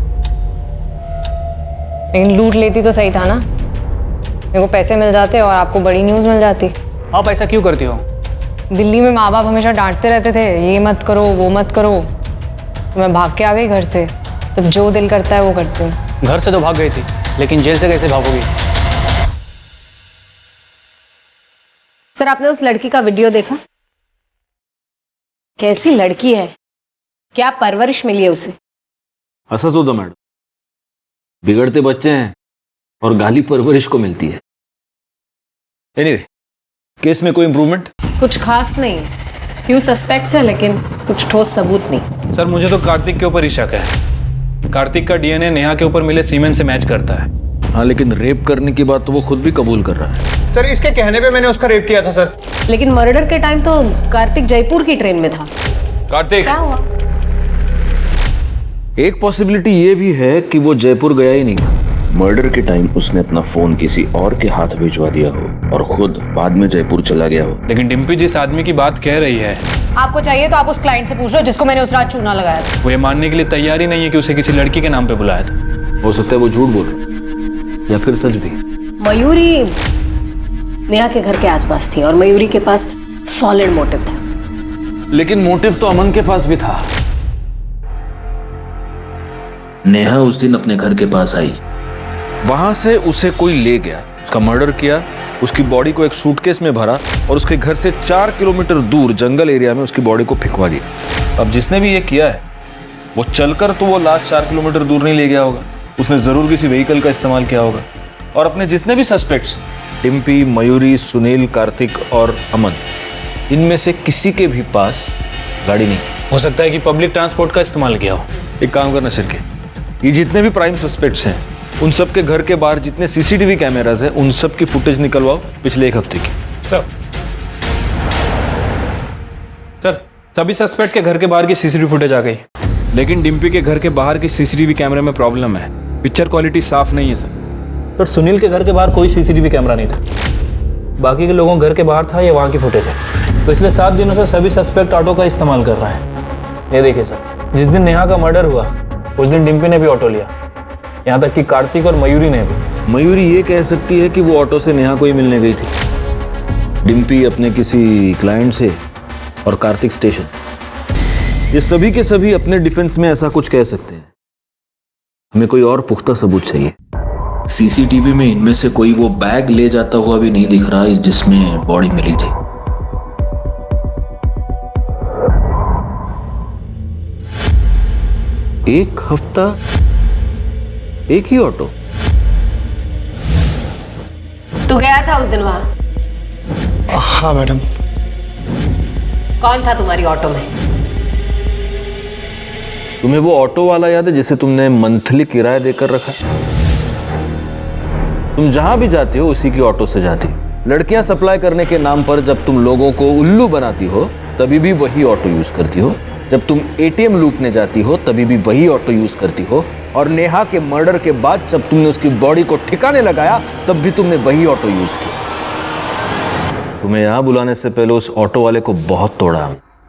लेकिन लूट लेती तो सही था ना। मेरे को पैसे मिल जाते और आपको बड़ी न्यूज़ मिल जाती। आप ऐसा क्यों करती हो? दिल्ली में माँ बाप हमेशा डांटते रहते थे, ये मत करो वो मत करो, तो मैं भाग के आ गई घर से। तब जो दिल करता है वो करती हूँ। घर से तो भाग गई थी, लेकिन जेल से कैसे भागोगी? सर, आपने उस लड़की का वीडियो देखा? कैसी लड़की है, क्या परवरिश मिली है उसे। असस होता मैडम, बिगड़ते बच्चे हैं और गाली परवरिश को मिलती है। एनीवे, केस में कोई इंप्रूवमेंट? कुछ खास नहीं है, फ्यू सस्पेक्ट्स है लेकिन कुछ ठोस सबूत नहीं। सर, मुझे तो कार्तिक के ऊपर ही शक है। कार्तिक का डीएनए नेहा के ऊपर मिले सीमेन से मैच करता है। हाँ, लेकिन रेप करने की बात तो वो खुद भी कबूल कर रहा है। सर, इसके कहने पे मैंने उसका रेप किया था सर। लेकिन मर्डर के टाइम तो कार्तिक जयपुर की ट्रेन में था। कार्तिक क्या हुआ? एक पॉसिबिलिटी ये भी है कि वो जयपुर गया ही नहीं। मर्डर के टाइम उसने अपना फोन किसी और के हाथ भिजवा दिया हो और खुद बाद में जयपुर चला गया हो। लेकिन डिम्पी जिस आदमी की बात कह रही है, आपको चाहिए तो आप उस क्लाइंट से पूछ लो जिसको मैंने उस रात चूना लगाया था। वो ये मानने के लिए तैयार ही नहीं है कि उसे किसी लड़की के नाम पे बुलाया था। हो सकता है वो झूठ बोल रहा या फिर सच भी। मयूरी नेहा के घर के आसपास थी और मयूरी के पास सॉलिड मोटिव था। लेकिन मोटिव तो अमन के पास भी था। नेहा उस दिन अपने घर के पास आई, वहां से उसे कोई ले गया, उसका मर्डर किया, उसकी बॉडी को एक सूटकेस में भरा और उसके घर से 4 किलोमीटर दूर जंगल एरिया में उसकी बॉडी को फेंकवा दिया। अब जिसने भी ये किया है वो चलकर तो वो लास्ट 4 किलोमीटर दूर नहीं ले गया होगा, उसने जरूर किसी व्हीकल का इस्तेमाल किया होगा। और अपने जितने भी सस्पेक्ट्स, डिम्पी, मयूरी, सुनील, कार्तिक और अमन, इनमें से किसी के भी पास गाड़ी नहीं। हो सकता है कि पब्लिक ट्रांसपोर्ट का इस्तेमाल किया हो। एक काम करना शिरके, ये जितने भी प्राइम सस्पेक्ट्स हैं उन सब के घर के बाहर जितने सीसीटीवी कैमरास हैं उन सब की फुटेज निकलवाओ पिछले 1 हफ्ते की। सर, सभी सस्पेक्ट के घर के बाहर की सीसीटीवी फुटेज आ गई, लेकिन डिम्पी के घर के बाहर की सीसीटीवी कैमरे में प्रॉब्लम है। पिक्चर क्वालिटी साफ नहीं है सर। सुनील के घर के बाहर कोई सीसीटीवी कैमरा नहीं था, बाकी के लोगों के घर के बाहर था, ये वहाँ की फुटेज है। पिछले 7 दिनों से सभी सस्पेक्ट ऑटो का इस्तेमाल कर रहा है। ये देखिए सर, जिस दिन नेहा का मर्डर हुआ उस दिन डिम्पी ने भी ऑटो लिया, यहाँ तक कि कार्तिक और मयूरी ने भी। मयूरी ये कह सकती है कि वो ऑटो से नेहा को ही मिलने गई थी, डिम्पी अपने किसी क्लाइंट से और कार्तिक स्टेशन। ये सभी के सभी अपने डिफेंस में ऐसा कुछ कह सकते हैं। हमें कोई और पुख्ता सबूत चाहिए। सीसीटीवी में इनमें से कोई वो बैग ले जाता हुआ भी नहीं दिख रहा जिसमें बॉडी मिली थी। एक हफ्ता एक ही ऑटो। तू गया था उस दिन वहां? हाँ मैडम। कौन था तुम्हारी ऑटो में? तुम्हें वो ऑटो वाला याद है जिसे तुमने मंथली किराया देकर रखा? तुम जहां भी जाती हो उसी की ऑटो से जाती हो। लड़कियां सप्लाई करने के नाम पर जब तुम लोगों को उल्लू बनाती हो तभी भी वही ऑटो यूज करती हो। जब तुम एटीएम लूटने जाती हो तभी भी वही ऑटो यूज करती हो। और नेहा के मर्डर के बाद जब तुमने उसकी बॉडी को ठिकाने लगाया तब भी तुमने वही ऑटो यूज किया। तुम्हें यहां बुलाने से पहले उस ऑटो वाले को बहुत तोड़ा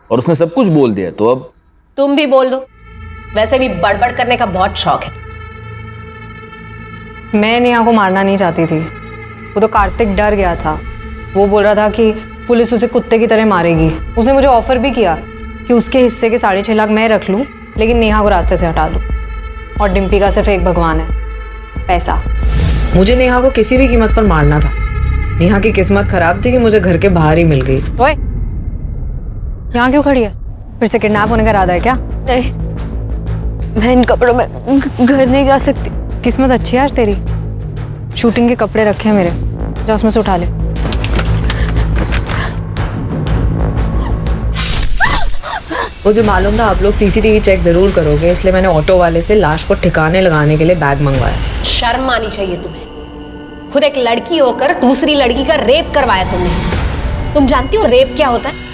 और उसने सब कुछ बोल दिया, तो अब तुम भी बोल दो। वैसे भी बड़बड़ करने का बहुत शौक है। मैं नेहा को मारना नहीं चाहती थी, वो तो कार्तिक डर गया था। वो बोल रहा था कि पुलिस उसे कुत्ते की तरह मारेगी। उसने मुझे ऑफर भी किया कि उसके हिस्से के 6.5 लाख मैं रख लूं, लेकिन नेहा को रास्ते से हटा दूं। और डिम्पी का सिर्फ एक भगवान है, पैसा। मुझे नेहा को किसी भी कीमत पर मारना था। नेहा की किस्मत खराब थी कि मुझे घर के बाहर ही मिल गई। ओए, यहाँ क्यों खड़ी है? फिर से किडनैप होने का इरादा है क्या? नहीं, मैं इन कपड़ों में घर नहीं जा सकती। किस्मत अच्छी है आज तेरी। शूटिंग के कपड़े रखे हैं मेरे, जा उसमें से उठा ले। मुझे मालूम था आप लोग सीसीटीवी चेक जरूर करोगे, इसलिए मैंने ऑटो वाले से लाश को ठिकाने लगाने के लिए बैग मंगवाया। शर्म आनी चाहिए तुम्हें। खुद एक लड़की होकर दूसरी लड़की का रेप करवाया तुमने। तुम जानती हो रेप क्या होता है?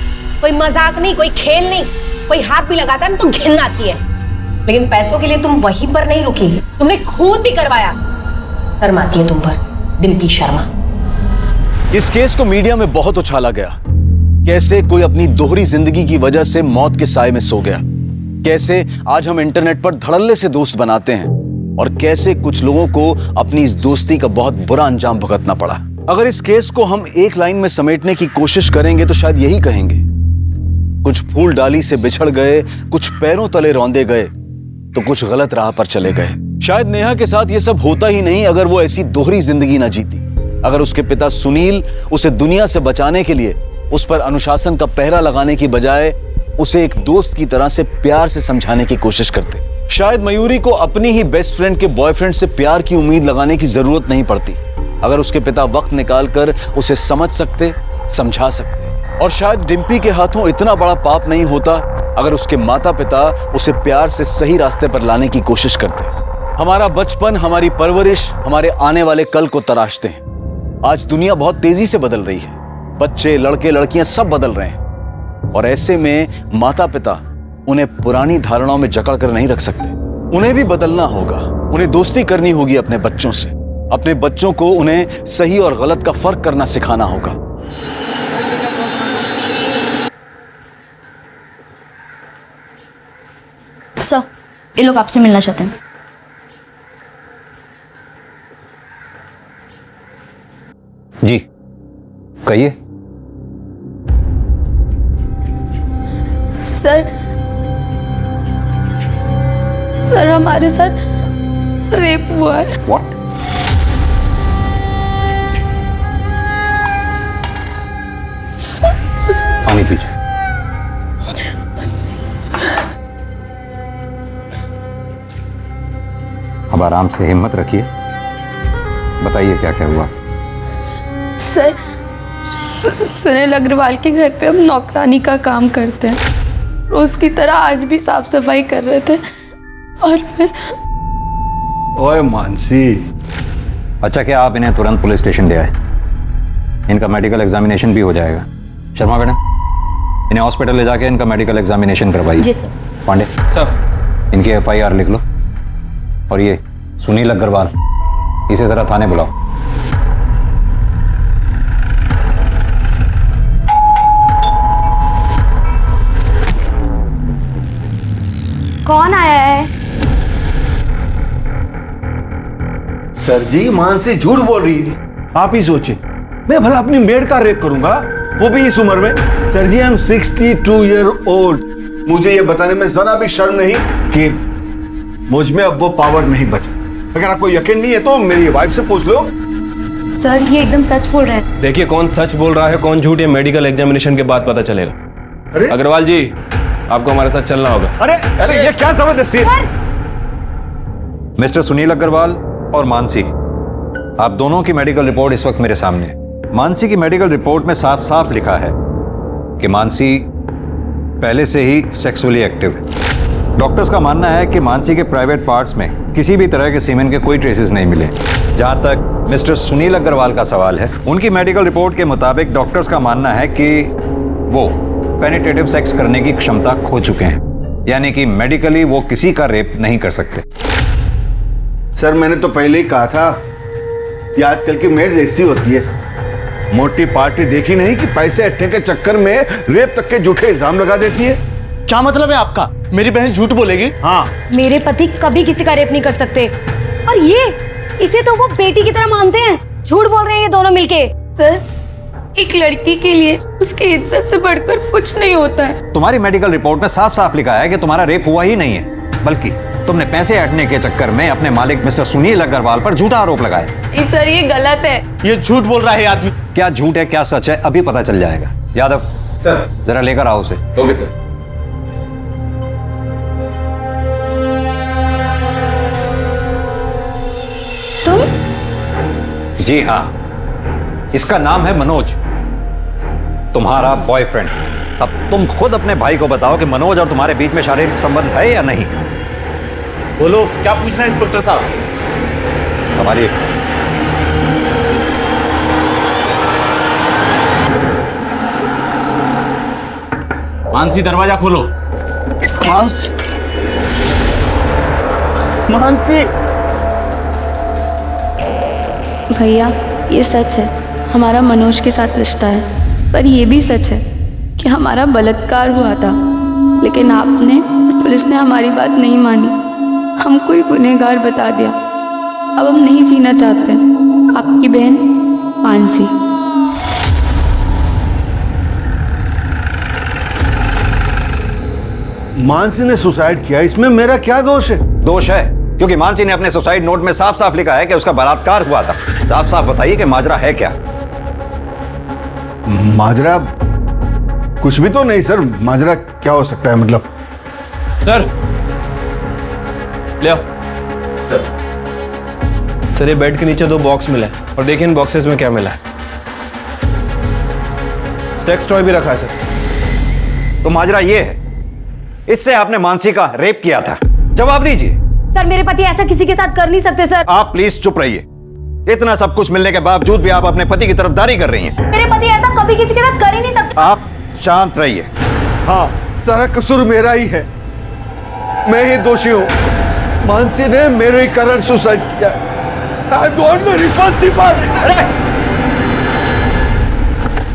कोई मजाक नहीं, कोई खेल नहीं। कोई हाथ भी लगाता है ना तो घिन आती है। लेकिन पैसों के लिए तुम वहीं पर नहीं रुकी, तुमने खून भी करवाया। शर्म आती है तुम पर, डिम्पी शर्मा। इस केस को मीडिया में बहुत उछाला गया। कैसे कोई अपनी दोहरी जिंदगी की वजह से मौत के साए में सो गया, कैसे आज हम इंटरनेट पर धड़ल्ले से दोस्त बनाते हैं, और कैसे कुछ लोगों को अपनी इस दोस्ती का बहुत बुरा अंजाम भुगतना पड़ा। अगर इस केस को हम एक लाइन में समेटने की कोशिश करेंगे तो शायद यही कहेंगे, कुछ फूल डाली से बिछड़ गए, कुछ पैरों तले रौंदे गए, तो कुछ गलत राह पर चले गए। शायद नेहा के साथ यह सब होता ही नहीं अगर वो ऐसी दोहरी जिंदगी ना जीती, अगर उसके पिता सुनील उसे दुनिया से बचाने के लिए उस पर अनुशासन का पहरा लगाने की बजाय उसे एक दोस्त की तरह से प्यार से समझाने की कोशिश करते। शायद मयूरी को अपनी ही बेस्ट फ्रेंड के बॉयफ्रेंड से प्यार की उम्मीद लगाने की जरूरत नहीं पड़ती, अगर उसके पिता वक्त निकालकर उसे समझ सकते, समझा सकते। और शायद डिम्पी के हाथों इतना बड़ा पाप नहीं होता अगर उसके माता पिता उसे प्यार से सही रास्ते पर लाने की कोशिश करते। हमारा बचपन, हमारी परवरिश हमारे आने वाले कल को तराशते हैं। आज दुनिया बहुत तेजी से बदल रही है, बच्चे, लड़के, लड़कियां सब बदल रहे हैं, और ऐसे में माता पिता उन्हें पुरानी धारणाओं में जकड़ कर नहीं रख सकते। उन्हें भी बदलना होगा, उन्हें दोस्ती करनी होगी अपने बच्चों से। अपने बच्चों को उन्हें सही और गलत का फर्क करना सिखाना होगा। सर, ये लोग आपसे मिलना चाहते हैं। जी कहिए। सर हमारे साथ रेप हुआ है। व्हाट? पानी पीजिए। अब आराम से हिम्मत रखिए, बताइए क्या क्या हुआ। सर, सुनील अग्रवाल के घर पे हम नौकरानी का काम करते हैं। रोज की तरह आज भी साफ सफाई कर रहे थे और फिर। ओए मानसी। अच्छा, क्या आप इन्हें तुरंत पुलिस स्टेशन ले आए? इनका मेडिकल एग्जामिनेशन भी हो जाएगा। शर्मा मैडम, इन्हें हॉस्पिटल ले जाके इनका मेडिकल एग्जामिनेशन करवाइए। जी सर। पांडे सर, इनकी FIR लिख लो। और ये सुनील अग्रवाल, इसे जरा थाने बुलाओ। कौन आया है? सर जी, मानसी झूठ बोल रही है। आप ही सोचिए, मैं भला अपनी मेड का रेप करूंगा, वो भी इस उम्र में। सर जी, आई एम 62 ईयर ओल्ड। मुझे ये बताने में जरा भी शर्म नहीं कि मुझ में अब वो पावर नहीं बचा। अगर आपको यकीन नहीं है तो मेरी वाइफ से पूछ लो। सर, ये एकदम सच बोल रहे हैं। देखिए, कौन सच बोल रहा है कौन झूठ, ये मेडिकल एग्जामिनेशन के बाद पता चलेगा। अरे अग्रवाल जी, आपको हमारे साथ चलना होगा। अरे ये क्या जबरदस्ती है? मिस्टर सुनील अग्रवाल और मानसी, आप दोनों की मेडिकल रिपोर्ट इस वक्त मेरे सामने है। मानसी की मेडिकल रिपोर्ट में साफ साफ लिखा है कि मानसी पहले से ही सेक्सुअली एक्टिव है। डॉक्टर्स का मानना है कि मानसी के प्राइवेट पार्ट्स में किसी भी तरह के सीमेन के कोई ट्रेसेस नहीं मिले। जहां तक मिस्टर सुनील अग्रवाल का सवाल है, उनकी मेडिकल रिपोर्ट के मुताबिक डॉक्टर्स का मानना है कि वो पेनिट्रेटिव सेक्स करने की क्षमता खो चुके हैं, यानी कि मेडिकली वो किसी का रेप नहीं कर सकते। सर, मैंने तो पहले ही कहा था, ये आजकल की मेड ऐसी होती है। मोटी पार्टी देखी नहीं कि पैसे अट्ठे के चक्कर में रेप तक के झूठे इल्जाम लगा देती है। क्या मतलब है आपका? मेरी बहन झूठ बोलेगी? हाँ। मेरे पति कभी किसी का रेप नहीं कर सकते, और ये इसे तो वो बेटी की तरह मानते हैं। झूठ बोल रहे हैं ये दोनों मिलके। सर, एक लड़की के लिए उसकी इज्जत से बढ़कर कुछ नहीं होता है। तुम्हारी मेडिकल रिपोर्ट में साफ साफ लिखा है कि तुम्हारा रेप हुआ ही नहीं है, बल्कि तुमने पैसे हटने के चक्कर में अपने मालिक मिस्टर सुनील अग्रवाल पर झूठा आरोप लगाया। सर, ये गलत है। ये झूठ बोल रहा है आदमी। क्या झूठ है क्या सच है अभी पता चल जाएगा। यादव, सर जरा लेकर आओ उसे। Okay sir. तुम? जी हाँ, इसका नाम है मनोज, तुम्हारा बॉयफ्रेंड। अब तुम खुद अपने भाई को बताओ कि मनोज और तुम्हारे बीच में शारीरिक संबंध है या नहीं। बोलो, क्या पूछना है इंस्पेक्टर साहब? संभालिए। मानसी, दरवाजा खोलो। मानसी। भैया, ये सच है, हमारा मनोज के साथ रिश्ता है, पर ये भी सच है कि हमारा बलात्कार हुआ था, लेकिन आपने, पुलिस ने हमारी बात नहीं मानी, हमको ही गुनहगार बता दिया। अब हम नहीं जीना चाहते। आपकी बहन मानसी। मानसी ने सुसाइड किया, इसमें मेरा क्या दोष है? दोष है, क्योंकि मानसी ने अपने सुसाइड नोट में साफ साफ लिखा है कि उसका बलात्कार हुआ था। साफ साफ बताइए कि माजरा है क्या? माजरा कुछ भी तो नहीं सर। माजरा क्या हो सकता है मतलब? सर ले आओ। सर ये बेड के नीचे 2 बॉक्स मिला है और देखिए इन बॉक्सेस में क्या मिला है। सेक्स टॉय भी रखा है सर। तो माजरा ये है, इससे आपने मानसी का रेप किया था। जवाब दीजिए। सर, मेरे पति ऐसा किसी के साथ कर नहीं सकते सर। आप प्लीज चुप रहिए। इतना सब कुछ मिलने के बावजूद भी आप अपने पति की तरफदारी कर रही हैं। मेरे पति ऐसा कभी किसी के साथ कर ही नहीं सकते। आप शांत रहिए। हाँ, सारा कसूर मेरा ही है, मैं ही दोषी हूँ। मानसी ने मेरे कारण सुसाइड किया। I don't know responsible।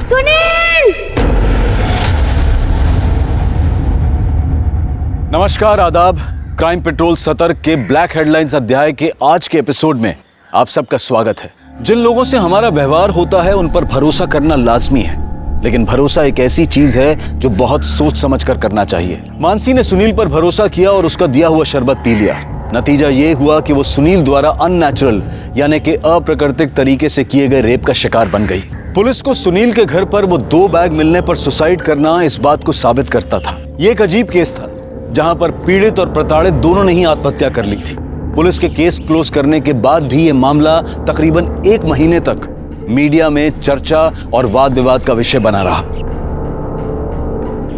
Sunil! नमस्कार, आदाब। क्राइम पेट्रोल सतर्क के ब्लैक हेडलाइंस अध्याय के आज के एपिसोड में आप सबका स्वागत है। जिन लोगों से हमारा व्यवहार होता है उन पर भरोसा करना लाजमी है, लेकिन भरोसा एक ऐसी चीज है जो बहुत सोच समझ कर करना चाहिए। मानसी ने सुनील पर भरोसा किया और उसका दिया हुआ शरबत पी लिया। नतीजा ये हुआ कि वो सुनील द्वारा अननेचुरल यानी कि अप्राकृतिक तरीके से किए गए रेप का शिकार बन गई। पुलिस को सुनील के घर पर वो 2 बैग मिलने पर सुसाइड करना इस बात को साबित करता था। ये एक अजीब केस था जहां पर पीड़ित और प्रताड़ित दोनों ने ही आत्महत्या कर ली थी। पुलिस के केस क्लोज करने के बाद भी ये मामला तकरीबन 1 महीने तक मीडिया में चर्चा और वाद विवाद का विषय बना रहा।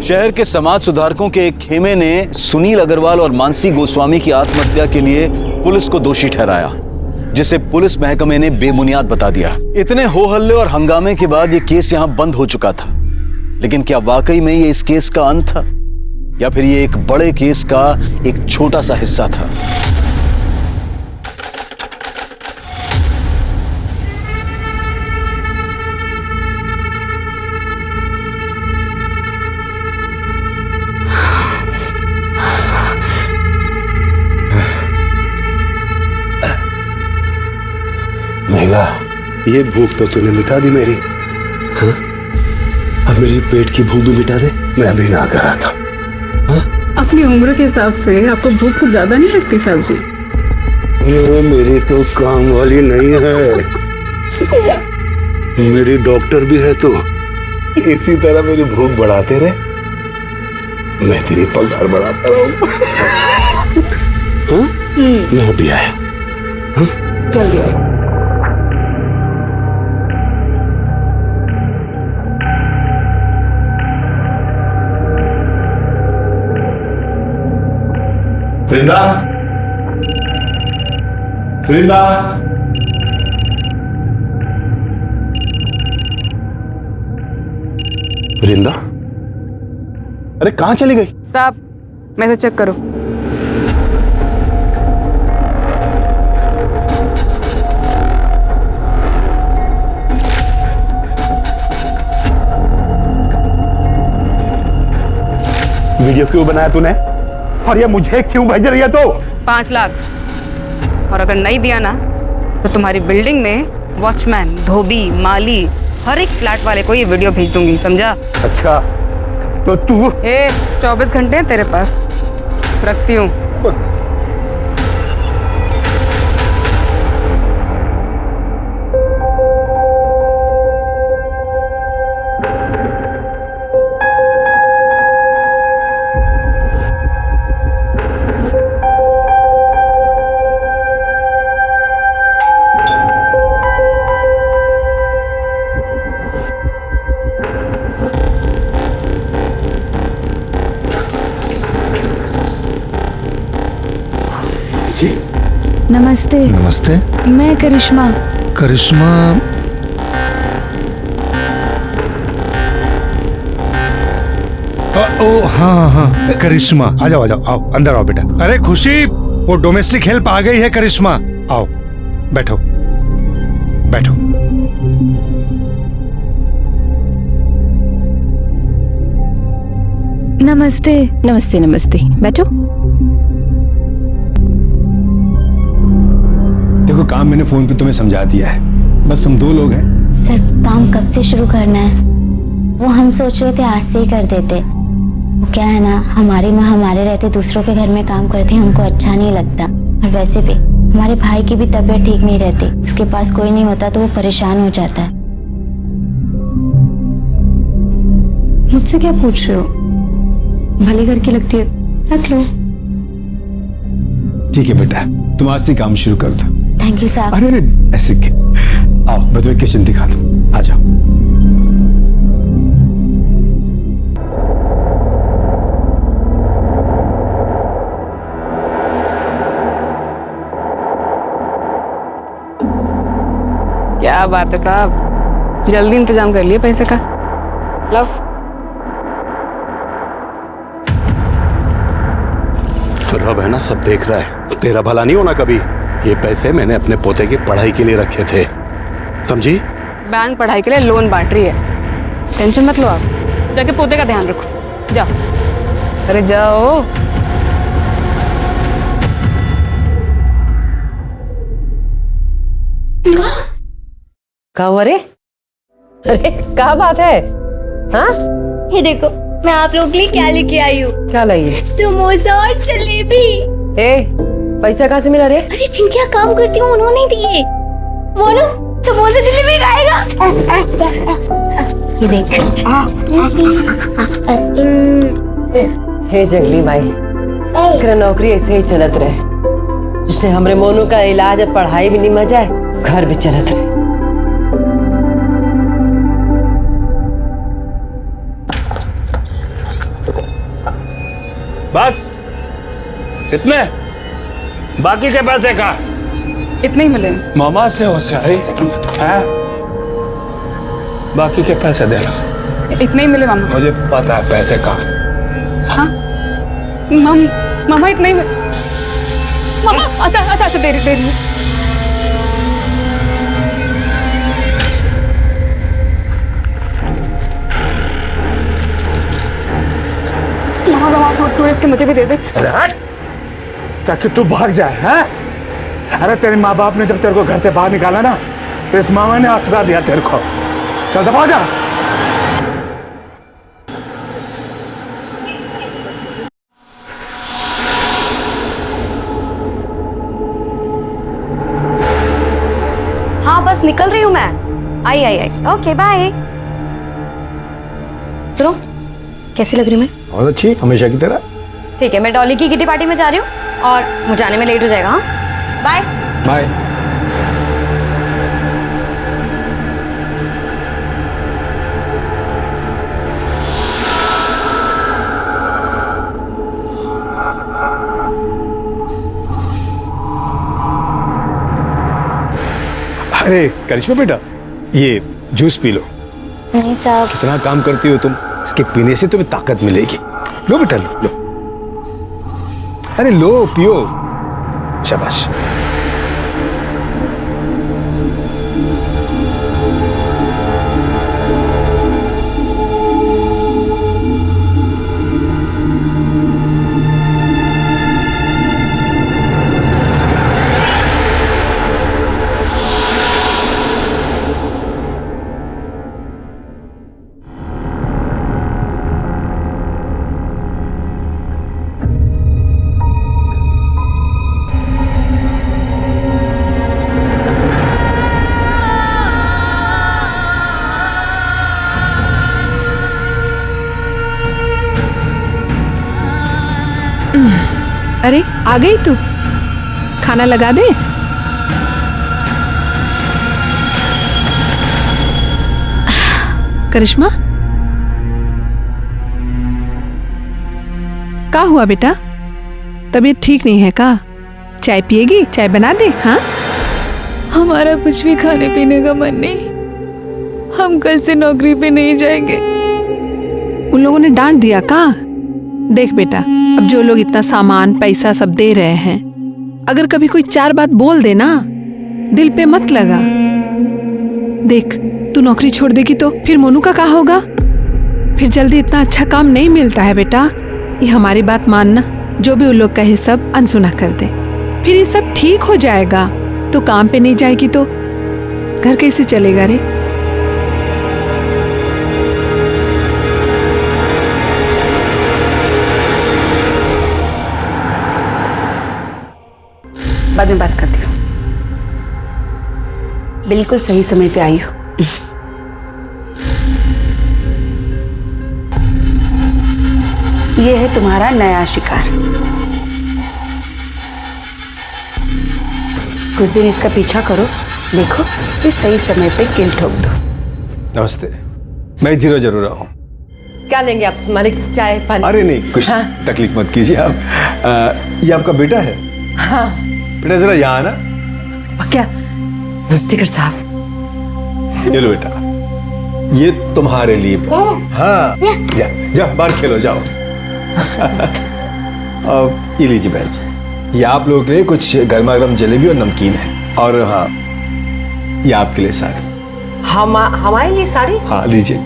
शहर के समाज सुधारकों के एक खेमे ने सुनील अग्रवाल और मानसी गोस्वामी की आत्महत्या के लिए पुलिस को दोषी ठहराया, जिसे पुलिस महकमे ने बेबुनियाद बता दिया। इतने हो हल्ले और हंगामे के बाद ये केस यहां बंद हो चुका था, लेकिन क्या वाकई में ये इस केस का अंत था या फिर ये एक बड़े केस का एक छोटा सा हिस्सा था? मेघा, ये भूख तो तूने मिटा दी मेरी। हाँ? अब मेरी पेट की भूख भी मिटा दे। मैं अभी ना कर रहा था। हाँ? अपनी उम्र के हिसाब से आपको भूख कुछ ज्यादा नहीं लगती साहब जी? ये मेरी तो काम वाली नहीं है, मेरी डॉक्टर भी है। तो इसी तरह मेरी भूख बढ़ाते रहे, मैं तेरी पगार बढ़ाता रहूं। हाँ? मैं अभी आया। हाँ? जल्दी आओ। वृंदा, वृंदा, वृंदा, अरे कहाँ चली गई? साहब मैसेज चेक करो। वीडियो क्यों बनाया तूने? और ये मुझे क्यों भेज रही है? तो 5 लाख, और अगर नहीं दिया ना तो तुम्हारी बिल्डिंग में वॉचमैन, धोबी, माली, हर एक फ्लैट वाले को ये वीडियो भेज दूंगी, समझा? अच्छा, तो तू 24 घंटे हैं तेरे पास, रखती हूँ। जी नमस्ते। नमस्ते। मैं करिश्मा। करिश्मा, ओ हाँ हाँ करिश्मा, आ जाओ आओ, अंदर आओ बेटा। अरे खुशी, वो डोमेस्टिक हेल्प आ गई है करिश्मा, आओ बैठो बैठो। नमस्ते। नमस्ते नमस्ते, बैठो। देखो काम मैंने फोन पे तुम्हें समझा दिया है, बस हम 2 लोग हैं। सर काम कब से शुरू करना है? वो हम सोच रहे थे आज से ही कर देते। वो क्या है ना, हमारी माँ हमारे रहते दूसरों के घर में काम करती है, हमको अच्छा नहीं लगता। और वैसे भी हमारे भाई की भी तबीयत ठीक नहीं रहती, उसके पास कोई नहीं होता तो वो परेशान हो जाता है। मुझसे क्या पूछ रहे हो? भले घर की लगती है, रख लो। ठीक है बेटा, तुम आज से काम शुरू कर दो। थैंक यू साहब। अरे ऐसे क्या, आओ मैं तुम्हें किचन दिखा दूं, आ जाओ। क्या बात है साहब, जल्दी इंतजाम कर लिए पैसे का। लो। रब है ना, सब देख रहा है। तेरा भला नहीं होना कभी। ये पैसे मैंने अपने पोते की पढ़ाई के लिए रखे थे, समझी? बैंक पढ़ाई के लिए लोन बांट रही है, टेंशन मत लो आप। जाके पोते का ध्यान रखो, जाओ। अरे जाओ। क्या हुआ रे? अरे क्या बात है? हाँ? ये देखो मैं आप लोगों के लिए क्या लेके आई हूँ। क्या लाई है? समोसा और जलेबी। पैसा कहाँ से मिला रे? अरे जिनके यहाँ काम करती हूँ उन्होंने दिए। वो ना समोसा जलेबी खाएगा। ये देख। हे जंगली माई, तेरा नौकरी ऐसे ही चलत रहे, जिससे हमरे मोनू का इलाज और पढ़ाई भी निमह जाए, घर भी चलत रहे। बस इतने, बाकी के पैसे का इतने ही मिले। मामा से होशियारी है, बाकी के पैसे दे रहा। इतने ही मिले मामा। मुझे पता है पैसे का। हाँ मामा इतने ही मामा। अच्छा दे रही हूँ। इसके मुझे भी दे दे। ताकि तू भाग जाए हैं? अरे तेरे माँ बाप ने जब तेरे को घर से बाहर निकाला ना, तो इस मामा ने आसरा दिया तेरे को। चल दबा जा। हाँ बस निकल रही हूँ मैं। आई। Okay bye. सुनो, कैसी लग रही मैं? बहुत अच्छी, हमेशा की तरह। ठीक है, मैं डॉली की किटी पार्टी में जा रही हूँ और मुझे आने में लेट हो जाएगा। हाँ बाय बाय। अरे करिश्मा बेटा, ये जूस पी लो। नहीं साहब। कितना काम करती हो तुम, इसके पीने से तुम्हें ताकत मिलेगी। लो बेटा लो। अरे लो, पियो। शाबाश। अरे आ गई तू, खाना लगा दे। करिश्मा, क्या हुआ बेटा? तबीयत ठीक नहीं है का? चाय पिएगी? चाय बना दे? हाँ, हमारा कुछ भी खाने पीने का मन नहीं, हम कल से नौकरी पे नहीं जाएंगे। उन लोगों ने डांट दिया का? देख बेटा, अब जो लोग इतना सामान पैसा सब दे रहे हैं, अगर कभी कोई चार बात बोल दे ना, दिल पे मत लगा। देख, तू नौकरी छोड़ देगी तो फिर मोनू का क्या होगा? फिर जल्दी इतना अच्छा काम नहीं मिलता है बेटा। ये हमारी बात मानना, जो भी उन लोग कहे सब अनसुना कर दे, फिर ये सब ठीक हो जाएगा। तो काम पे नहीं जाएगी तो घर कैसे चलेगा रे? बाद में बात करती हूँ। बिल्कुल सही समय पे आई हो। ये है तुम्हारा नया शिकार। कुछ दिन इसका पीछा करो, देखो ये सही समय पे किल ठोक दो। नमस्ते, मैं धीरो जरूर आऊँ। क्या लेंगे आप मालिक? चाय पानी? अरे नहीं, कुछ तकलीफ मत कीजिए आप। ये आपका बेटा है? हाँ। बेटा जरा यहाँ आना। क्या रुस्तिकर साहब? ये लो बेटा, ये तुम्हारे लिए। हाँ, जा जा बाहर खेलो, जाओ। अब ये लीजिए बहन जी, ये आप लोगों के लिए कुछ गर्मा गर्म जलेबी और नमकीन है। और हाँ, ये आपके लिए साड़ी। हमारे लिए साड़ी? हाँ लीजिए।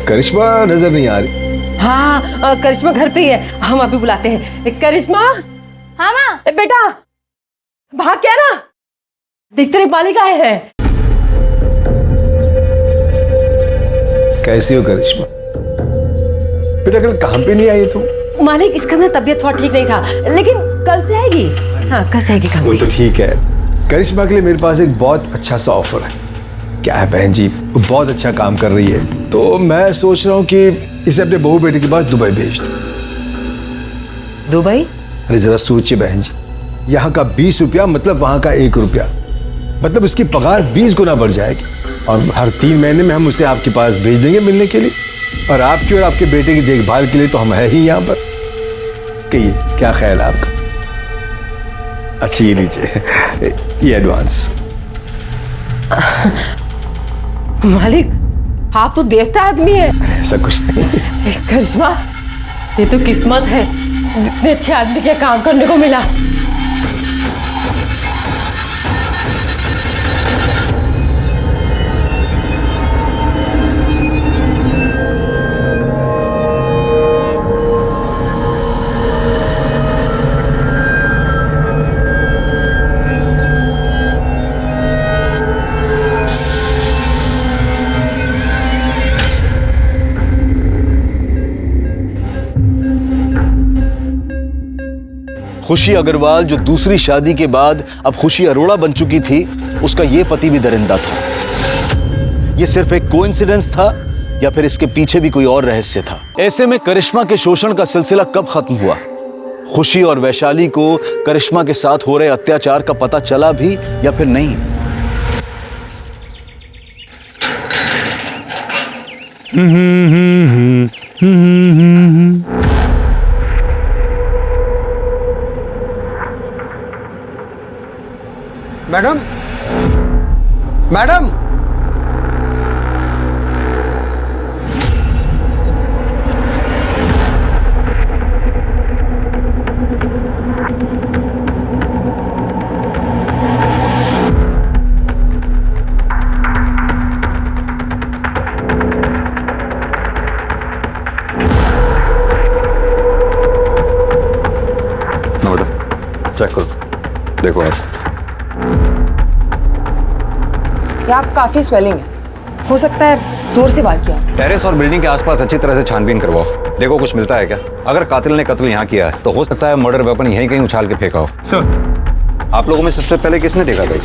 करिश्मा नजर नहीं आ रही। हाँ, करिश्मा घर पे ही है, हम अभी बुलाते हैं। करिश्मा। हाँ माँ। बेटा भाग क्या ना, देख तेरे मालिक आए हैं। कैसी हो करिश्मा? बेटा कल काम पे नहीं आई तुम? मालिक इसका ना तबीयत थोड़ा ठीक नहीं था, लेकिन कल से आएगी। हाँ, कल से आएगी काम पे। वो तो ठीक है। करिश्मा के लिए मेरे पास एक बहुत अच्छा सा ऑफर है। क्या है बहन जी, वो बहुत अच्छा काम कर रही है, तो मैं सोच रहा हूँ कि इसे अपने बहू बेटे के पास दुबई भेज दो। दुबई? अरे जरा सोचिए बहन जी, यहाँ का 20 रुपया मतलब वहाँ का 1 रुपया, मतलब उसकी पगार 20 गुना बढ़ जाएगी। और हर 3 महीने में हम उसे आपके पास भेज देंगे मिलने के लिए, और आपकी और आपके बेटे की देखभाल के लिए तो हम है ही यहाँ पर। कहिए क्या ख्याल है आपका? अच्छी ये लीजिए, ये एडवांस। मालिक आप तो देवता आदमी है। ऐसा कुछ नहीं। करिश्मा, ये तो किस्मत है, इतने अच्छे आदमी के काम करने को मिला। खुशी अग्रवाल जो दूसरी शादी के बाद अब खुशी अरोड़ा बन चुकी थी, उसका ये पति भी दरिंदा था। ये सिर्फ एक कोइंसिडेंस था या फिर इसके पीछे भी कोई और रहस्य था? ऐसे में करिश्मा के शोषण का सिलसिला कब खत्म हुआ? खुशी और वैशाली को करिश्मा के साथ हो रहे अत्याचार का पता चला भी या फिर नहीं? मैडम, मैडम, चेक करो, देखो आप। आप काफी स्वेलिंग है, हो सकता है जोर से वार किया। टेरेस और बिल्डिंग के आसपास अच्छी तरह से छानबीन करवाओ, देखो कुछ मिलता है क्या। अगर कातिल ने कत्ल यहाँ किया है तो हो सकता है मर्डर वेपन यहीं कहीं उछाल के फेंका हो। सर, आप लोगों में सबसे पहले किसने देखा भाई?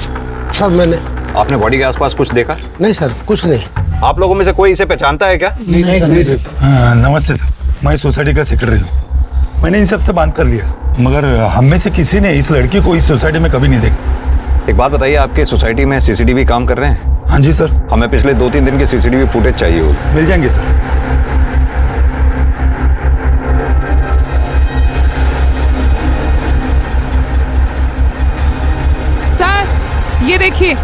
सर मैंने। आपने बॉडी के आसपास कुछ देखा? नहीं सर, कुछ नहीं। आप लोगों में से कोई इसे पहचानता है क्या? नहीं सर। नमस्ते सर, मैं सोसाइटी का सेक्रेटरी हूँ। मैंने इन सब से बात कर लिया, मगर हम में से किसी ने इस लड़की को इस सोसाइटी में कभी नहीं देखा। एक बात बताइए, आपके सोसाइटी में सीसीटीवी काम कर रहे हैं? हाँ जी सर। हमें पिछले 2-3 दिन के सीसीटीवी फुटेज चाहिए होगी। मिल जाएंगे सर। ये देखिए।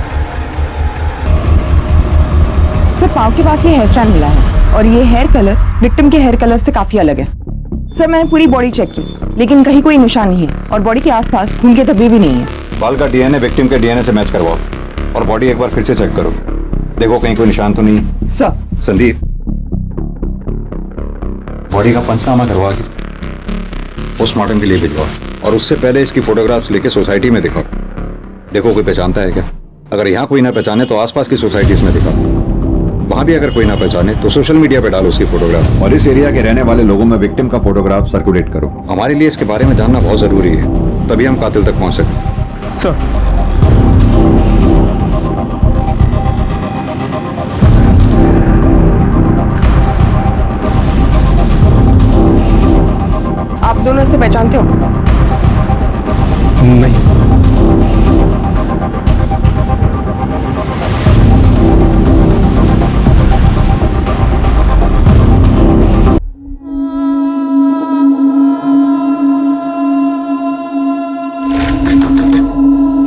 सर पाँव के पास ये हेयर स्टाइल मिला है और ये हेयर कलर विक्टिम के हेयर कलर से काफी अलग है। सर मैंने पूरी बॉडी चेक की लेकिन कहीं कोई निशान नहीं है और बॉडी के आसपास खून के धब्बे भी नहीं है। बाल का डीएनए विक्टिम के डीएनए से मैच करवाओ और बॉडी एक बार फिर से चेक करो, देखो कहीं कोई निशान तो नहीं। सर संदीप, बॉडी का पंचनामा करवा के पोस्टमार्टम के लिए भिजवाओ और उससे पहले इसकी फोटोग्राफ्स लेके सोसाइटी में दिखाओ, देखो कोई पहचानता है क्या। अगर यहाँ कोई ना पहचाने तो आसपास की सोसाइटीज में दिखाओ, वहां भी अगर कोई ना पहचाने तो सोशल मीडिया पे डालो उसकी फोटोग्राफ और इस एरिया के रहने वाले लोगों में विक्टिम का फोटोग्राफ सर्कुलेट करो। हमारे लिए इसके बारे में जानना बहुत जरूरी है, तभी हम कातिल तक पहुंच सकते। सर आप दोनों इसे पहचानते हो? नहीं।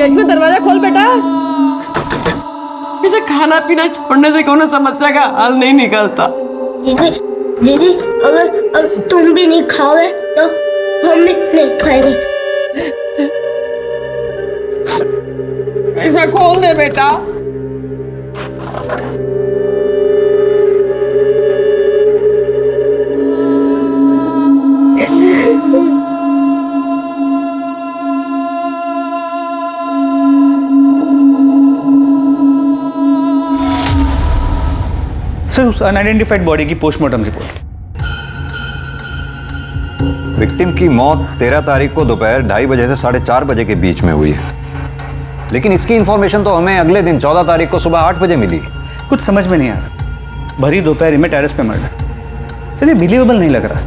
इसमें दरवाजा खोल बेटा। इसे खाना पीना छोड़ने से कोनो समस्या का हल नहीं निकलता। दीदी अगर तुम भी नहीं खाओगे तो हम भी नहीं खाएंगे। इसे खोल दे बेटा। सर उस अनआइडेंटिफाइड बॉडी की पोस्टमार्टम रिपोर्ट। विक्टिम की मौत 13 तारीख को दोपहर 2:30 बजे से 4:30 बजे के बीच में हुई है, लेकिन इसकी इंफॉर्मेशन तो हमें अगले दिन 14 तारीख को सुबह 8 बजे मिली। कुछ समझ में नहीं आ रहा, भरी दोपहर में टेरेस पे मर्डर। सर ये बिलीवेबल नहीं लग रहा।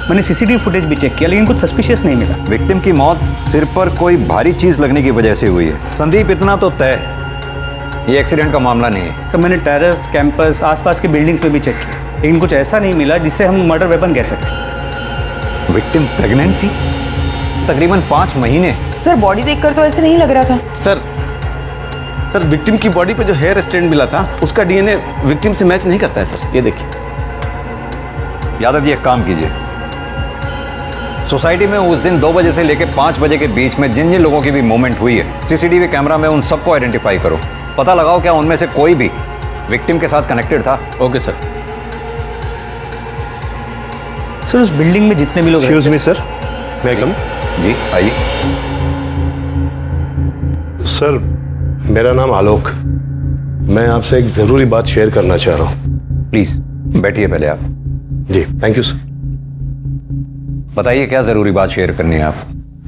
मैंने सीसीटीवी फुटेज भी चेक किया लेकिन कुछ सस्पिशियस नहीं मिला। विक्टिम की मौत सिर पर कोई भारी चीज लगने की वजह से हुई है। संदीप, इतना तो तय है ये एक्सीडेंट का मामला नहीं है। सर मैंने टेरेस, कैंपस, आसपास के बिल्डिंग्स में भी चेक किया लेकिन कुछ ऐसा नहीं मिला जिससे हम मर्डर वेपन कह सकें। विक्टिम प्रेग्नेंट थी, तकरीबन 5 महीने। सर बॉडी देखकर तो ऐसे नहीं लग रहा था। सर विक्टिम की बॉडी पे जो हेयर स्टैंड मिला था उसका डीएनए विक्टिम से मैच नहीं करता है सर, ये देखिए। यादव जी एक काम कीजिए, सोसाइटी में उस दिन 2 बजे से लेकर 5 बजे के बीच में जिन जिन लोगों की भी मूवमेंट हुई है सीसीटीवी कैमरा में उन सबको आइडेंटिफाई करो, पता लगाओ क्या उनमें से कोई भी विक्टिम के साथ कनेक्टेड था। Okay sir. सर उस बिल्डिंग में जितने भी लोग एक्सक्यूज मी सर, मैं कम? जी आइए। सर मेरा नाम आलोक, मैं आपसे एक जरूरी बात शेयर करना चाह रहा हूँ। प्लीज बैठिए पहले आप। जी थैंक यू सर। बताइए क्या जरूरी बात शेयर करनी है आप?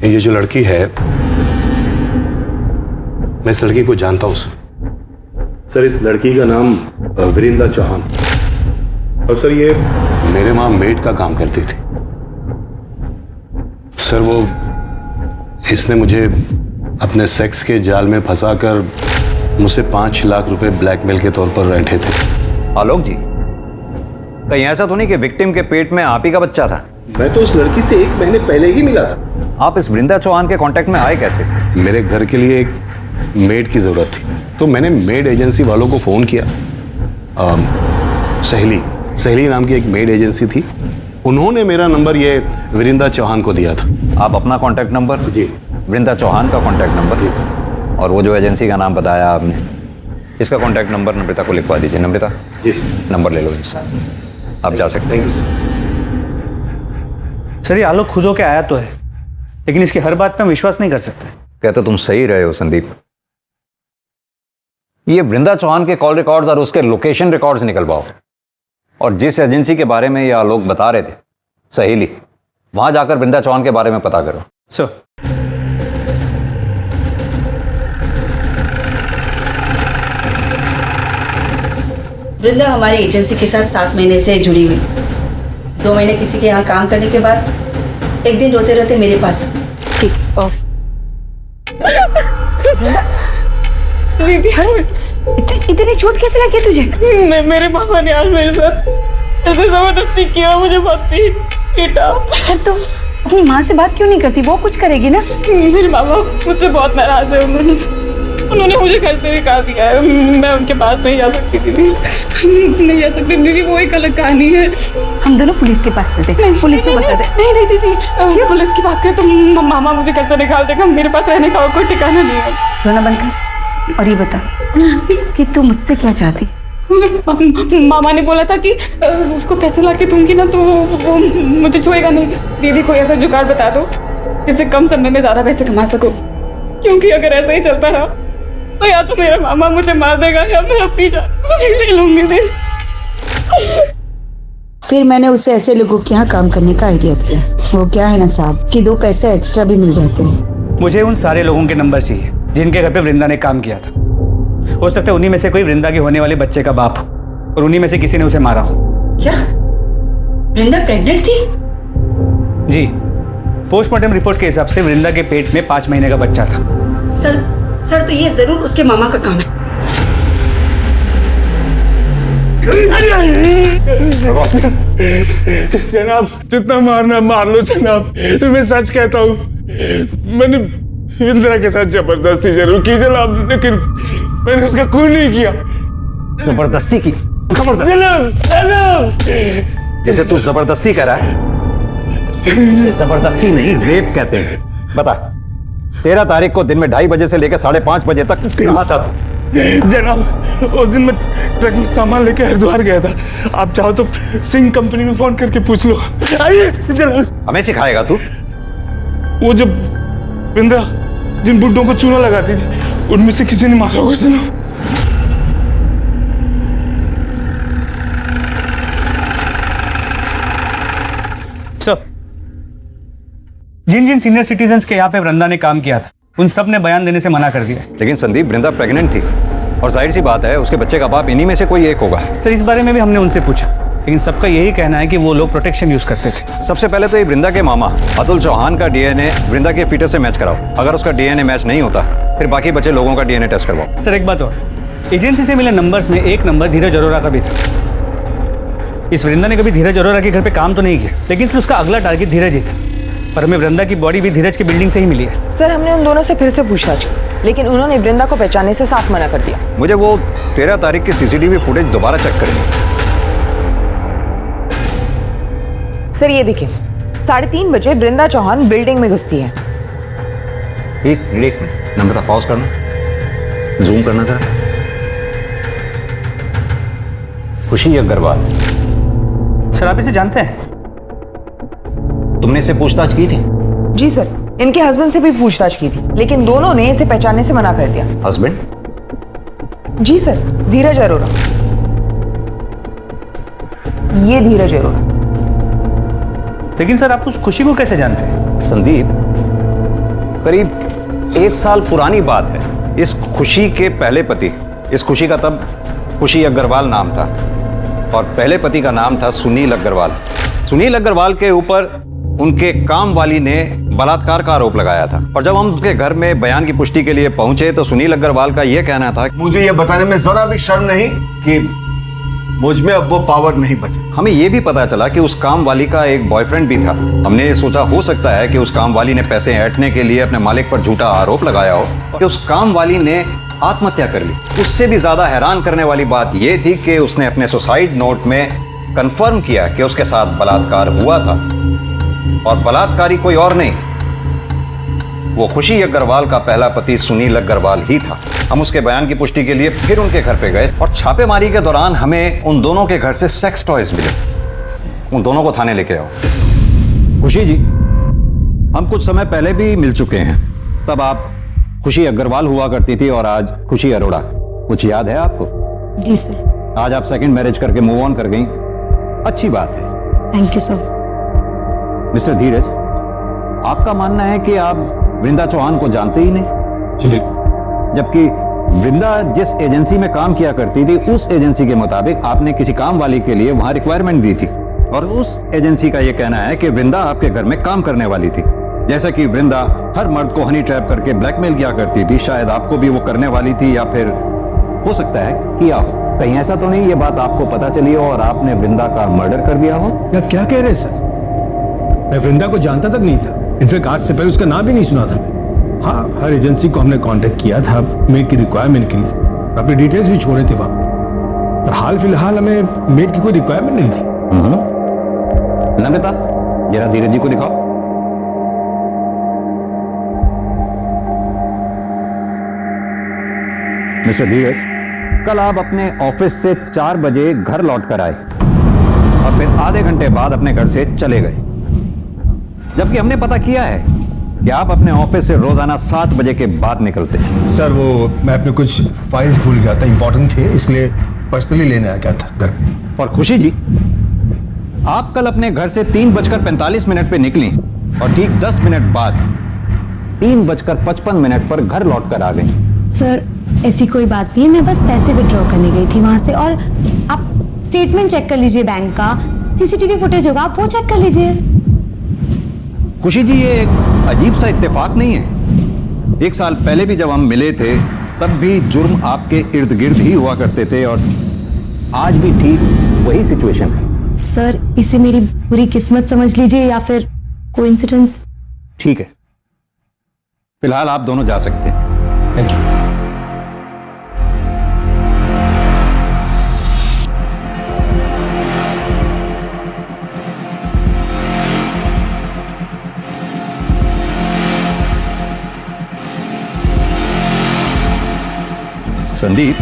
ये जो लड़की है, मैं इस लड़की को जानता हूं सर। इस लड़की का नाम वीरिंदा चौहान, और सर ये मेरे वहां मेड का काम करती थी। सर वो इसने मुझे अपने सेक्स के जाल में फंसाकर मुझसे 5 लाख रुपए ब्लैकमेल के तौर पर रैंठे थे। आलोक जी, कहीं ऐसा तो नहीं कि विक्टिम के पेट में आप ही का बच्चा था? मैं तो उस लड़की से 1 महीने पहले ही मिला था। आप इस वृंदा चौहान के कांटेक्ट में आए कैसे? मेरे घर के लिए एक मेड की जरूरत थी तो मैंने मेड एजेंसी वालों को फोन किया। सहेली नाम की एक मेड एजेंसी थी, उन्होंने मेरा नंबर ये वीरिंदा चौहान को दिया था। आप अपना कांटेक्ट नंबर? जी। वृंदा चौहान का कांटेक्ट नंबर और वो जो एजेंसी का नाम बताया आपने, इसका कांटेक्ट नंबर नम्रता को लिखवा दीजिए। नम्रता जी नंबर ले लो इसका, आप जा सकते हैं। सर ये आलोक खुद होके आया तो है लेकिन इसकी हर बात पे हम विश्वास नहीं कर सकते। कहते तुम सही रहे हो संदीप। ये वृंदा चौहान के कॉल रिकॉर्ड्स और उसके लोकेशन रिकॉर्ड्स निकलवाओ और जिस एजेंसी के बारे में ये आलोक बता रहे थे, सहेली, वहां जाकर वृंदा चौहान के बारे में पता करो। सर वृंदा हमारी एजेंसी के साथ 7 महीने से जुड़ी हुई। 2 महीने किसी के यहाँ काम करने के बाद एक दिन रोते रोते मेरे पास। ठीक ऑफ। इतनी चोट कैसे लगी तुझे? मेरे पापा ने आज मेरे साथ ऐसे जबरदस्ती किया, मुझे बहुत पीटा। तुम अपनी माँ से बात क्यों नहीं करती? वो कुछ करेगी ना। मेरे पापा मुझसे बहुत नाराज है। उन्होंने मुझे घर से निकाल दिया है। मैं उनके पास नहीं जा सकती दीदी, नहीं जा सकती दीदी, वो एक अलग कहानी है। हम दोनों पुलिस के पास चलते हैं, पुलिस को बता दे। नहीं नहीं दीदी, पुलिस की बात करें तो मामा मुझे घर से निकाल देगा, मेरे पास रहने का कोई ठिकाना नहीं है। रोना बंद कर और ये बता कि तू मुझसे क्या चाहती? मामा ने बोला था कि उसको पैसे ला के दूंगी ना तो वो मुझे छुएगा नहीं। दीदी कोई ऐसा जुगाड़ बता दो जिससे कम समय में ज्यादा पैसे कमा सको, क्योंकि अगर ऐसा ही चलता रहा तो या तो मेरा मामा मुझे मार देगा या मैं अपनी जान ले लूंगी। फिर मैंने उसे ऐसे लोगों के यहाँ काम करने का आइडिया दिया। वो क्या है ना साहब कि 2 पैसे एक्स्ट्रा भी मिल जाते हैं। मुझे उन सारे लोगों के नंबर चाहिए जिनके घर पे वृंदा ने काम किया था। हो सकता है उन्हीं में से कोई वृंदा के होने वाले बच्चे का बाप हो और उन्हीं में से किसी ने उसे मारा हो। क्या वृंदा प्रेग्नेंट थी? जी, पोस्टमार्टम रिपोर्ट के हिसाब से वृंदा के पेट में 5 महीने का बच्चा था। सर तो ये जरूर उसके मामा का काम है। जनाब जितना मारना मार लो जनाब, मैं सच कहता हूँ मैंने विंद्रा के साथ जबरदस्ती जरूर की जनाब, लेकिन मैंने उसका खून नहीं किया। जबरदस्ती की? जनाब जैसे तू जबरदस्ती कर रहा है, इसे जबरदस्ती नहीं रेप कहते हैं। बता 13 तारीख को दिन में 2:30 बजे से लेकर 5:30 बजे तक कहाँ था? जनाब उस दिन मैं ट्रक में सामान लेके हरिद्वार गया था। आप चाहो तो सिंह कंपनी में फोन करके पूछ लो। आइए जनाब। हमें सिखाएगा तू? वो जब विंद्रा जिन बुड्ढों को चूना लगाती थी उनमें से किसी ने मारा होगा जनाब। जिन जिन सीनियर सिटीजन्स के यहाँ पे वृंदा ने काम किया था उन सब ने बयान देने से मना कर दिया। लेकिन संदीप, वृंदा प्रेग्नेंट थी और जाहिर सी बात है उसके बच्चे का बाप इन्हीं में से कोई एक होगा। सर इस बारे में भी हमने उनसे पूछा, लेकिन सबका यही कहना है कि वो लोग प्रोटेक्शन यूज करते थे। सबसे पहले तो ये वृंदा के मामा अतुल चौहान का डीएनए वृंदा के फीटस से मैच कराओ। अगर उसका डीएनए मैच नहीं होता फिर बाकी बचे लोगों का डीएनए टेस्ट करवाओ। सर एक बात और, एजेंसी से मिले नंबर्स में एक नंबर धीरज अरोरा का भी था। इस वृंदा ने कभी धीरज अरोरा के घर पे काम तो नहीं किया, लेकिन फिर उसका अगला टारगेट धीरज ही था। पर हमें वृंदा की बॉडी भी धीरज की बिल्डिंग से ही मिली है। सर हमने उन दोनों से फिर से पूछताछ की, लेकिन उन्होंने वृंदा को पहचानने से साफ मना कर दिया। मुझे वो 13 तारीख की सीसीटीवी फुटेज दोबारा चेक करें। सर ये देखिए 3:30 बजे वृंदा चौहान बिल्डिंग में घुसती है। एक मिनट नंबर पॉज करना, जूम करना था। खुशी अग्रवाल। सर आप इसे जानते हैं? तुमने इससे पूछताछ की थी? जी सर, इनके हस्बैंड से भी पूछताछ की थी, लेकिन दोनों ने इसे पहचानने से मना कर दिया। हस्बैंड? जी सर, धीरज अरोरा। ये धीरज अरोरा। लेकिन सर आप उस खुशी को कैसे जानते हैं? संदीप, करीब 1 साल पुरानी बात है। इस खुशी के पहले पति, इस खुशी का तब खुशी अग्रवाल नाम था और पहले पति का नाम था सुनील अग्रवाल। सुनील अग्रवाल के ऊपर उनके काम वाली ने बलात्कार का आरोप लगाया था और जब हम उनके घर में बयान की पुष्टि के लिए पहुंचे तो सुनील अग्रवाल का यह कहना था, मुझे यह बताने में जरा भी शर्म नहीं कि मुझ में अब वो पावर नहीं बचा। हमें यह भी पता चला कि उस काम वाली का एक बॉयफ्रेंड भी था। हमने सोचा हो सकता है कि उस काम वाली ने पैसे ऐंठने के लिए अपने मालिक पर झूठा आरोप लगाया हो कि उस काम वाली ने आत्महत्या कर ली। उससे भी ज्यादा हैरान करने वाली बात यह थी कि उसने अपने सुसाइड नोट में कंफर्म किया कि उसके साथ बलात्कार हुआ था और बलात्कारी कोई और नहीं, वो खुशी अग्रवाल का पहला पति सुनील अग्रवाल ही था। हम उसके बयान की पुष्टि के लिए फिर उनके घर पे गए और छापेमारी के दौरान हमें उन दोनों के घर से सेक्स टॉयज मिले। उन दोनों को थाने लेके आओ। खुशी जी, हम कुछ समय पहले भी मिल चुके हैं। तब आप खुशी अग्रवाल हुआ करती थी और आज खुशी अरोड़ा। कुछ याद है आपको? जी सर। आज आप सेकंड मैरिज करके मूव ऑन कर गई, अच्छी बात है। Thank you sir. मिस्टर धीरज, आपका मानना है कि आप वृंदा चौहान को जानते ही नहीं, जबकि वृंदा जिस एजेंसी में काम किया करती थी उस एजेंसी के मुताबिक आपने किसी काम वाली के लिए वहां रिक्वायरमेंट दी थी और उस एजेंसी का यह कहना है कि वृंदा आपके घर में काम करने वाली थी। जैसा कि वृंदा हर मर्द को हनी ट्रैप करके ब्लैकमेल किया करती थी, शायद आपको भी वो करने वाली थी या फिर हो सकता है किया हो। कहीं ऐसा तो नहीं ये बात आपको पता चली हो और आपने वृंदा का मर्डर कर दिया हो? या क्या कह रहे हैं सर? मैं वृंदा को जानता तक नहीं था। इनफैक्ट आज से पहले उसका नाम भी नहीं सुना था मैं। हाँ, हर एजेंसी को हमने कांटेक्ट किया था मेड की रिक्वायरमेंट के लिए, अपने डिटेल्स भी छोड़े थे वहाँ, पर हाल फिलहाल हमें मेड की कोई रिक्वायरमेंट नहीं थी। नमिता, जरा धीरज जी को दिखाओ। मिस्टर धीरज, कल आप अपने ऑफिस से 4 बजे घर लौट कर आए और फिर आधे घंटे बाद अपने घर से चले गए, जबकि हमने पता किया है कि आप अपने ऑफिस से रोजाना 7 बजे के बाद निकलते हैं। सर वो मैं अपने कुछ फाइल्स भूल गया था, इंपॉर्टेंट थे, इसलिए पर्सनली लेने आ गया था घर। और खुशी जी, आप कल अपने घर से 3:45 पे निकली और ठीक 10 मिनट बाद 3:55 पर घर लौट कर आ गई। सर ऐसी कोई बात नहीं है, मैं बस पैसे विड्रॉ करने गई थी वहां से। और आप स्टेटमेंट चेक कर लीजिए बैंक का, सीसीटीवी फुटेज होगा, आप वो चेक कर लीजिए। खुशी जी, ये एक अजीब सा इत्तेफाक नहीं है? 1 साल पहले भी जब हम मिले थे तब भी जुर्म आपके इर्द गिर्द ही हुआ करते थे और आज भी ठीक वही सिचुएशन है। सर इसे मेरी बुरी किस्मत समझ लीजिए या फिर कोइंसिडेंस। ठीक है, फिलहाल आप दोनों जा सकते हैं। Thank you. संदीप,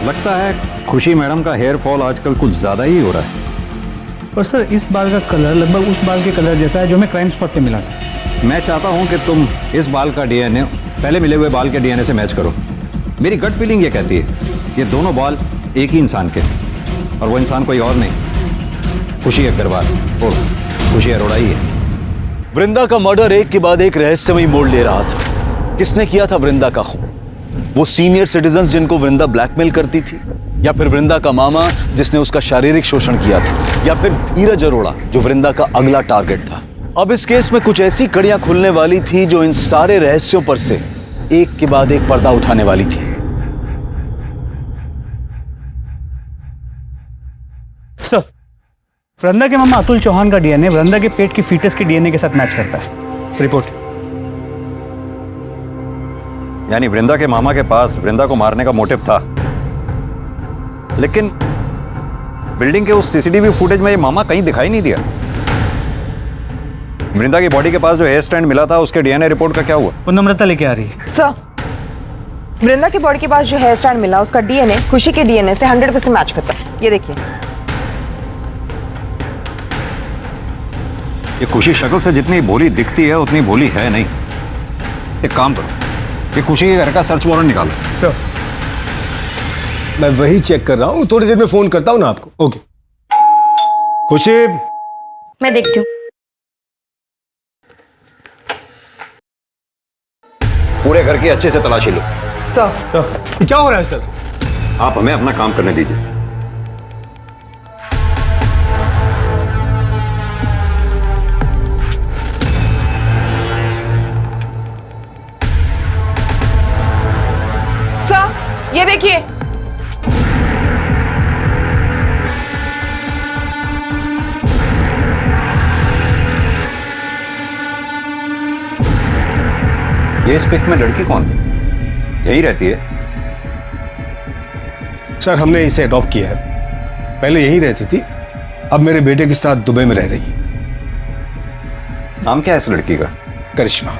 लगता है खुशी मैडम का हेयर फॉल आजकल कुछ ज्यादा ही हो रहा है। और सर, इस बाल का कलर लगभग उस बाल के कलर जैसा है जो हमें क्राइम स्पॉट पे मिला था। मैं चाहता हूं कि तुम इस बाल का डीएनए पहले मिले हुए बाल के डीएनए से मैच करो। मेरी गट फीलिंग ये कहती है ये दोनों बाल एक ही इंसान के, और वो इंसान कोई और नहीं, खुशी अग्रवाल और खुशी अरोड़ा ही है। वृंदा का मर्डर एक के बाद एक रहस्यमयी मोड़ ले रहा था। किसने किया था वृंदा का खून? वो सीनियर सिटीजन्स जिनको वृंदा ब्लैकमेल करती थी, या फिर वृंदा का मामा जिसने उसका शारीरिक शोषण किया था, या फिर धीरज अरोड़ा जो वृंदा का अगला टारगेट था। अब इस केस में कुछ ऐसी कड़ियां खुलने वाली थी जो इन सारे रहस्यों पर से एक के बाद एक पर्दा उठाने वाली थी। सर, वृंदा के मामा अतुल चौहान का डीएनए वृंदा के पेट की फीटस के डीएनए के साथ मैच करता है। रिपोर्ट। यानी वृंदा के मामा के पास वृंदा को मारने का मोटिव था, लेकिन बिल्डिंग के उस सीसीटीवी फुटेज में ये मामा कहीं दिखाई नहीं दिया। वृंदा की बॉडी के पास जो हेयर स्टैंड मिला था उसके डीएनए रिपोर्ट का क्या हुआ? वो नम्रता लेके आ रही है। सर, वृंदा की बॉडी के पास जो हेयर स्टैंड मिला उसका डीएनए खुशी के डीएनए से 100% मैच करता है। ये देखिए। ये खुशी शक्ल से जितनी भोली दिखती है उतनी भोली है नहीं। एक काम करो, ये खुशी के घर का सर्च वारंट निकालो। सर, मैं वही चेक कर रहा हूँ, थोड़ी देर में फोन करता हूँ ना आपको। ओके। खुशी, मैं देखती हूँ। पूरे घर की अच्छे से तलाशी लो। सर, क्या हो रहा है सर? आप हमें अपना काम करने दीजिए। सर, ये देखिए। ये इस पिक में लड़की कौन है? यही रहती है? सर, हमने इसे अडॉप्ट किया है। पहले यही रहती थी, अब मेरे बेटे के साथ दुबई में रह रही है। नाम क्या है इस लड़की का? करिश्मा।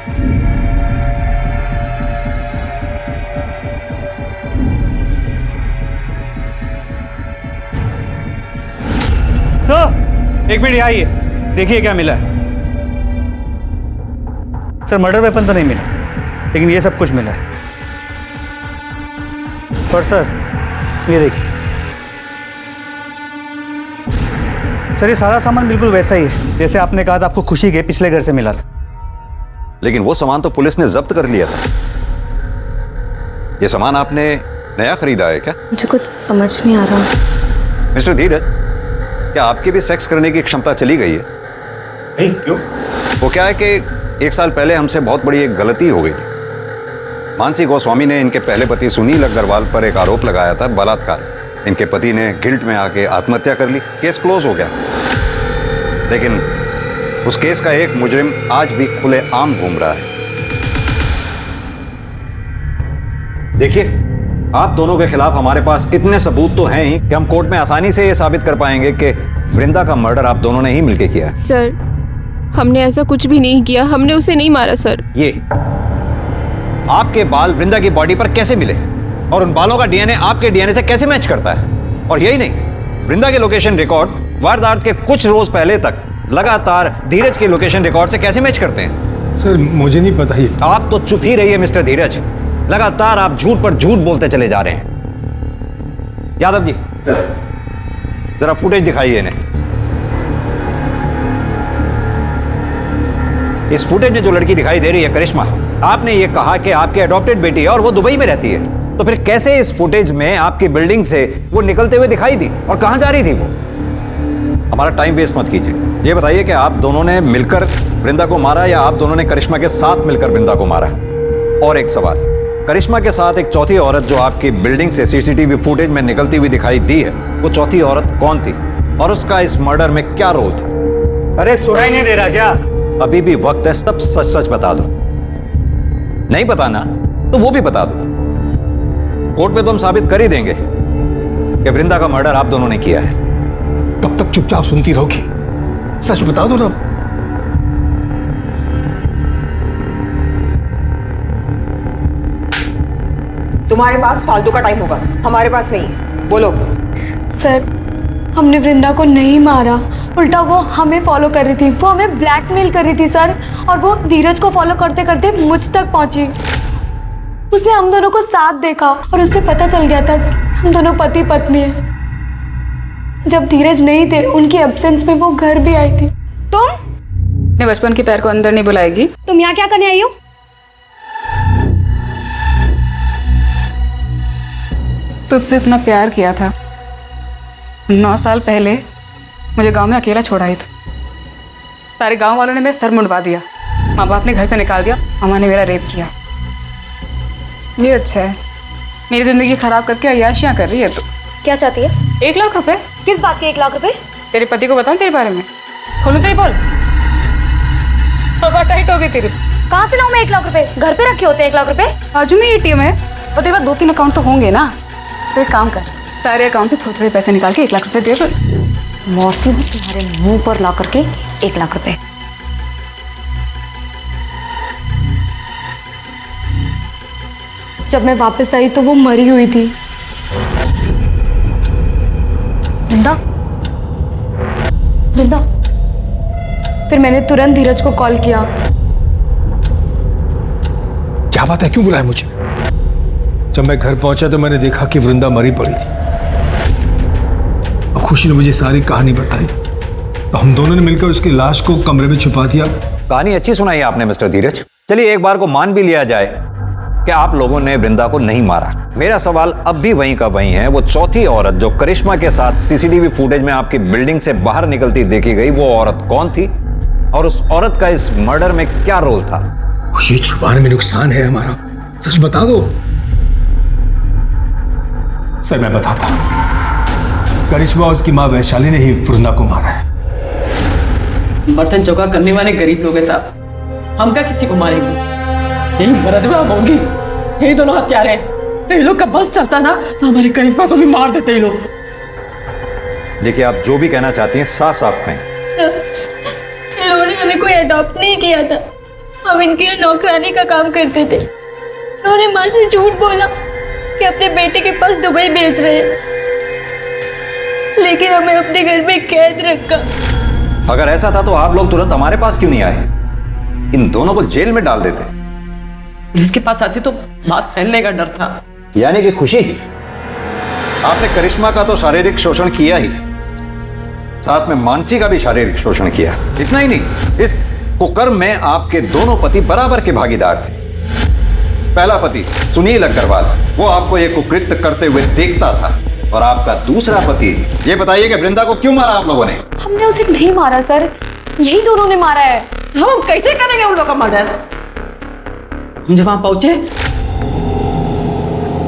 सर, एक मिनट यहाँ आइए, देखिए क्या मिला है। सर, मर्डर वेपन तो नहीं मिला, लेकिन ये सब कुछ मिला है। और सर, ये देखिए। सर, ये सारा सामान बिल्कुल वैसा ही है जैसे आपने कहा था आपको खुशी के पिछले घर से मिला था। लेकिन वो सामान तो पुलिस ने जब्त कर लिया था। ये सामान आपने नया खरीदा है क्या? मुझे कुछ समझ नहीं आ रहा। मिस्टर धीरज, क्या आपकी भी सेक्स करने की क्षमता चली गई है? नहीं, क्यों? वो क्या है कि 1 साल पहले हमसे बहुत बड़ी एक गलती हो गई थी। मानसी गोस्वामी ने इनके पहले पति सुनील अग्रवाल पर एक आरोप लगाया था, बलात्कार। इनके पति ने गिल्ट में आके आत्महत्या कर ली, केस क्लोज हो गया। लेकिन उस केस का एक मुजरिम आज भी खुले आम घूम रहा है। देखिए, आप दोनों के खिलाफ हमारे पास इतने सबूत तो हैं ही कि हम कोर्ट में आसानी से ये साबित कर पाएंगे कि वृंदा का मर्डर आप दोनों ने ही मिलकर किया है। सर, हमने ऐसा कुछ भी नहीं किया, हमने उसे नहीं मारा सर। ये आपके बाल वृंदा की बॉडी पर कैसे मिले और उन बालों का डीएनए आपके डीएनए से कैसे मैच करता है? और यही नहीं, वृंदा के लोकेशन रिकॉर्ड वारदात के कुछ रोज पहले तक लगातार धीरज के लोकेशन रिकॉर्ड से कैसे मैच करते हैं? सर, मुझे नहीं पता ही। आप तो चुप ही रहिए मिस्टर धीरज। लगातार आप झूठ पर झूठ बोलते चले जा रहे हैं। यादव जी, जरा फुटेज दिखाइए इन्हें। इस फुटेज में जो लड़की दिखाई दे रही है करिश्मा, आपने ये कहा कि आपकी अडॉप्टेड बेटी है और वो दुबई में रहती है, तो फिर कैसे इस फुटेज में आपकी बिल्डिंग से वो निकलते हुए दिखाई दी और कहां जा रही थी वो? हमारा टाइम वेस्ट मत कीजिए। ये बताइए कि आप दोनों ने मिलकर वृंदा को मारा या आप दोनों ने करिश्मा के साथ मिलकर वृंदा को मारा? और एक सवाल, करिश्मा के साथ एक चौथी औरत जो आपकी बिल्डिंग से सीसीटीवी फुटेज में निकलती हुई दिखाई दी है, वो चौथी औरत कौन थी और उसका इस मर्डर में क्या रोल था? अरे सुनाई नहीं दे रहा क्या? अभी भी वक्त है, सब सच सच बता दो। नहीं बताना तो वो भी बता दो। कोर्ट में तो हम साबित कर ही देंगे कि वृंदा का मर्डर आप दोनों ने किया है। कब तक चुपचाप सुनती रहोगी? सच बता दो ना। तुम्हारे पास फालतू का टाइम होगा, हमारे पास नहीं। बोलो। सर, हमने वृंदा को नहीं मारा, उल्टा वो हमें फॉलो कर रही थी, वो हमें ब्लैकमेल कर रही थी सर। और वो धीरज को फॉलो करते करते मुझ तक पहुंची। उसने हम दोनों को साथ देखा और उससे पता चल गया था कि हम दोनों पति पत्नी हैं। जब धीरज नहीं थे, उनकी एब्सेंस में वो घर भी आई थी। तुम अपने बचपन के पैर को अंदर नहीं बुलाएगी? तुम यहाँ क्या करने आई हो? तुझसे इतना प्यार किया था, 9 साल पहले मुझे गांव में अकेला छोड़ा ही था। सारे गांव वालों ने मेरा सर मुंडवा दिया, माँ बाप ने घर से निकाल दिया, मामा ने मेरा रेप किया। ये अच्छा है, मेरी जिंदगी खराब करके अय्याशियाँ कर रही है तू। क्या चाहती है? 1 लाख रुपए। किस बात के 1 लाख रुपए? तेरे पति को बताऊं तेरे बारे में? खोलूं तेरी बोल? हवा टाइट हो गई तेरी। कहाँ से लाऊं मैं 1 लाख रुपए? घर पे रखे होते 1 लाख रुपए। बाजू में एटीएम है और तेरे पास 2-3 अकाउंट तो होंगे ना। तो एक काम कर, सारे अकाउंट से थोड़े थोड़े पैसे निकाल के 1 लाख रुपए दे दो। मारती हूँ तुम्हारे मुंह पर ला करके 1 लाख रुपए। जब मैं वापस आई तो वो मरी हुई थी। वृंदा, वृंदा। फिर मैंने तुरंत धीरज को कॉल किया। क्या बात है, क्यों बुलाया मुझे? जब मैं घर पहुंचा तो मैंने देखा कि वृंदा मरी पड़ी थी। अब खुशी ने मुझे सारी कहानी बताई, तो हम दोनों ने मिलकर उसकी लाश को कमरे में छुपा दिया। कहानी अच्छी सुनाई आपने मिस्टर धीरज। चलिए एक बार को मान भी लिया जाए कि आप लोगों ने वृंदा को नहीं मारा। मेरा सवाल अब भी वहीं का वहीं है, वो चौथी औरत जो करिश्मा के साथ सीसीटीवी फुटेज में आपकी बिल्डिंग से बाहर निकलती देखी गई, वो औरत कौन थी और उस औरत का इस मर्डर में क्या रोल था? खुशी, छुपाने में नुकसान है हमारा, सच बता दो। सर, मैं बताता हूं, करिश्मा और उसकी मां वैशाली ने ही वृंदा को मारा है। बर्तन चौका करने वाले गरीब लोग हैं साहब, हम क्या किसी को मारेंगे? यही मरदवा हम होंगी, यही दोनों हत्यारे हैं। तो ये लोग का बस चलता ना तो हमारी करिश्मा को भी मार देते ये लोग। देखिए, आप जो भी कहना चाहती हैं साफ साफ कहें। सर, इन लोगों ने हमें कोई अडॉप्ट नहीं किया था, हम इनके नौकरानी का काम करते थे। उन्होंने माँ से झूठ बोला कि अपने बेटे के पास दुबई भेज रहे हैं, लेकिन हमें अपने घर में कैद रखा। अगर ऐसा था तो आप लोग तुरंत हमारे पास क्यों नहीं आए? इन दोनों को जेल में डाल देते। पुलिस के पास आती तो बात फैलने का डर था। यानी कि खुशी जी, आपने करिश्मा का तो शारीरिक शोषण किया ही, साथ में मानसी का भी शारीरिक शोषण किया। इतना ही नहीं, इस कुकर्म में आपके दोनों पति बराबर के भागीदार थे। पहला पति सुनील अग्रवाल, वो आपको ये कुकृत्य करते हुए देखता था, और आपका दूसरा पति, ये बताइए कि वृंदा को क्यों मारा आप लोगों ने? हमने उसे नहीं मारा सर, यही दोनों ने मारा है। हम कैसे करेंगे उन लोगों का मर्डर? हम जब वहां पहुंचे,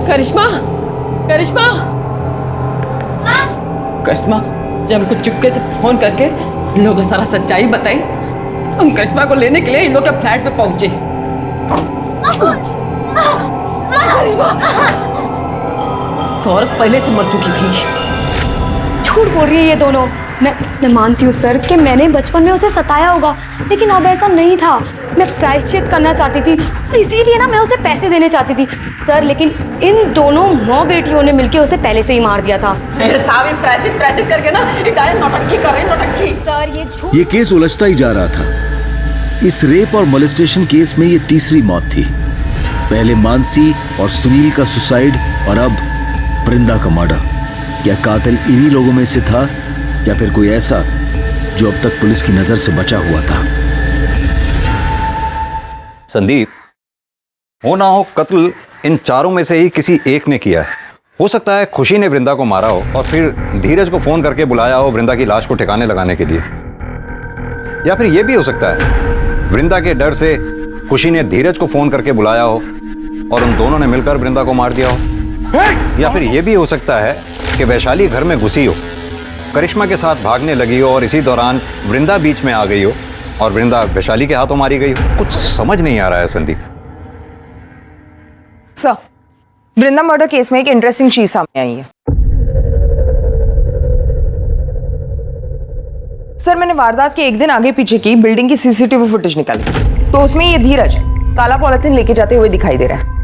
करिश्मा, करिश्मा, करिश्मा, जब हमको चुपके से फोन करके इन लोगों को सारा सच्चाई बताई, हम करिश्मा को लेने के लिए इन लोगों के फ्लैट पे पहुंचे। करिश्मा, औरत पहले से मर चुकी थी। झूठ बोल रही है ये दोनों। मैं मानती हूँ सर कि मैंने बचपन में उसे सताया होगा, लेकिन अब ऐसा नहीं था। मैं प्रायश्चित करना चाहती थी और इसीलिए ना मैं उसे पैसे देने चाहती थी सर, लेकिन इन दोनों माँ बेटियों ने मिलकर उसे पहले से ही मार दिया था। साहब प्रायश्चित करके ना डायरेक्ट नौटंकी कर रहे, नौटंकी। सर ये झूठ। ये केस उलझता ही जा रहा था। इस रेप और मोलेस्टेशन केस में ये तीसरी मौत थी। पहले मानसी और सुनील का सुसाइड और अब वृंदा का मर्डर। क्या कातिल इन्हीं लोगों में से था या फिर कोई ऐसा जो अब तक पुलिस की नजर से बचा हुआ था? संदीप, हो ना हो कत्ल इन चारों में से ही किसी एक ने किया है। हो सकता है खुशी ने वृंदा को मारा हो और फिर धीरज को फोन करके बुलाया हो वृंदा की लाश को ठिकाने लगाने के लिए। या फिर यह भी हो सकता है वृंदा के डर से खुशी ने धीरज को फोन करके बुलाया हो और उन दोनों ने मिलकर वृंदा को मार दिया हो। या फिर यह भी हो सकता है कि वैशाली घर में घुसी हो, करिश्मा के साथ भागने लगी हो और इसी दौरान वृंदा बीच में आ गई हो और वृंदा वैशाली के हाथों मारी गई हो। कुछ समझ नहीं आ रहा है संदीप। सर, वृंदा मर्डर केस में एक इंटरेस्टिंग चीज सामने आई है। सर, मैंने वारदात के एक दिन आगे पीछे की बिल्डिंग की सीसीटीवी फुटेज निकाली, तो उसमें ये धीरज काला पॉलिथीन लेके जाते हुए दिखाई दे रहा है।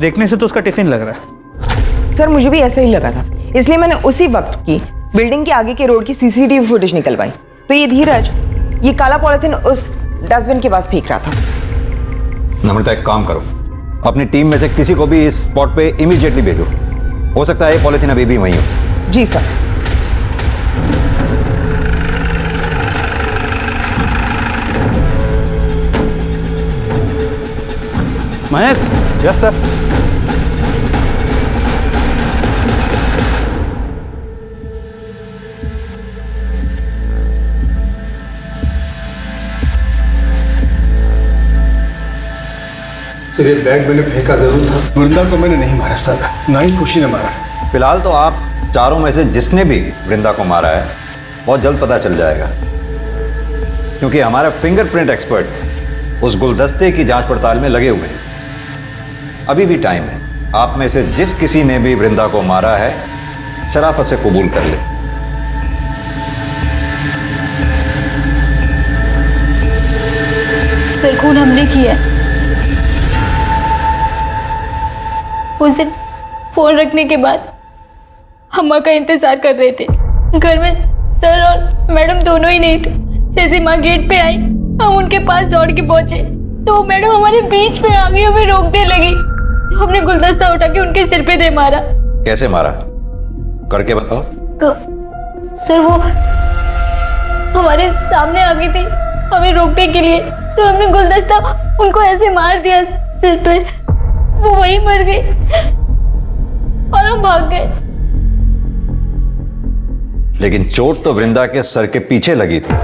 देखने से तो उसका टिफिन लग रहा है। सर, मुझे भी ऐसा ही लगा था, इसलिए मैंने उसी वक्त की बिल्डिंग के आगे के रोड की सीसीटीवी फुटेज निकलवाई, तो ये धीरज ये काला पॉलिथीन उस डस्टबिन के पास फेंक रहा था। नम्रता, एक काम करो, अपनी टीम में से किसी को भी इस स्पॉट पे इमीडिएटली भेजो। हो सकता है ये पॉलिथीन अभी भी वहीं हो। जी sir. Mahesh. Yes sir. Sir, ये बैग मैंने फेंका जरूर था। वृंदा को मैंने नहीं मारा सर, ना ही खुशी ने मारा है। फिलहाल तो आप चारों में से जिसने भी वृंदा को मारा है बहुत जल्द पता चल जाएगा, क्योंकि हमारा फिंगरप्रिंट एक्सपर्ट उस गुलदस्ते की जांच पड़ताल में लगे हुए हैं। अभी भी टाइम है। आप में से जिस किसी ने भी वृंदा को मारा है शराफत से कबूल कर ले। सर, खून हमने किया है। उस दिन फोन रखने के बाद हम माँ का इंतजार कर रहे थे। घर में सर और मैडम दोनों ही नहीं थे। जैसे माँ गेट पे आई, हम उनके पास दौड़ के पहुंचे तो मैडम हमारे बीच में आ गई, हमें रोकने लगी। हमने गुलदस्ता उठा के उनके सिर पे दे मारा। कैसे मारा? करके बताओ। सर, वो हमारे सामने आ गई थी हमें रोकने के लिए, तो हमने गुलदस्ता उनको ऐसे मार दिया सिर पे, वो वहीं मर गई और हम भाग गए। लेकिन चोट तो वृंदा के सर के पीछे लगी थी।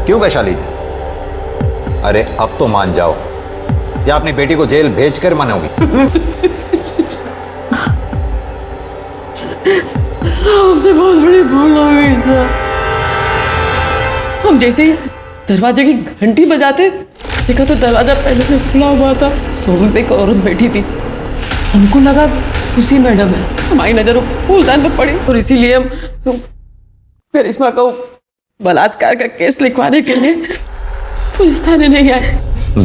क्यों वैशाली जी? अरे अब तो मान जाओ, या अपनी बेटी को जेल भेजकर मनाओगी? हमसे बहुत बड़ी भूल हो गई था। हम जैसे ही दरवाजे की घंटी बजाते देखा तो दरवाजा पहले से खुला हुआ था। सोफे पे एक औरत बैठी थी। हमको लगा खुशी मैडम है। हमारी नजर फूलदान पर पड़ी और इसीलिए हम करिश्मा को बलात्कार का केस लिखवाने के लिए पुलिस थाने नहीं आए।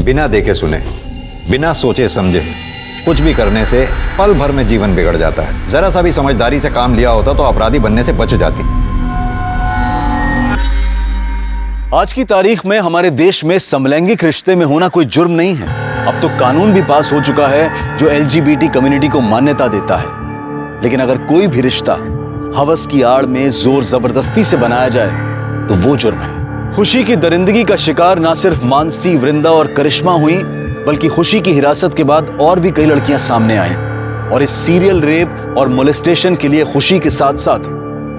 बिना देखे सुने, बिना सोचे समझे कुछ भी करने से पल भर में जीवन बिगड़ जाता है। जरा सा भी समझदारी से काम लिया होता तो अपराधी बनने से बच जाती। आज की तारीख में हमारे देश में समलैंगिक रिश्ते में होना कोई जुर्म नहीं है। अब तो कानून भी पास हो चुका है जो LGBT कम्युनिटी को मान्यता देता है। लेकिन अगर कोई भी रिश्ता हवस की आड़ में जोर जबरदस्ती से बनाया जाए तो वो जुर्म है। खुशी की दरिंदगी का शिकार ना सिर्फ मानसी, वृंदा और करिश्मा हुई, बल्कि खुशी की हिरासत के बाद और भी कई लड़कियां सामने आई। और इस सीरियल रेप और मोलेस्टेशन के लिए खुशी के साथ साथ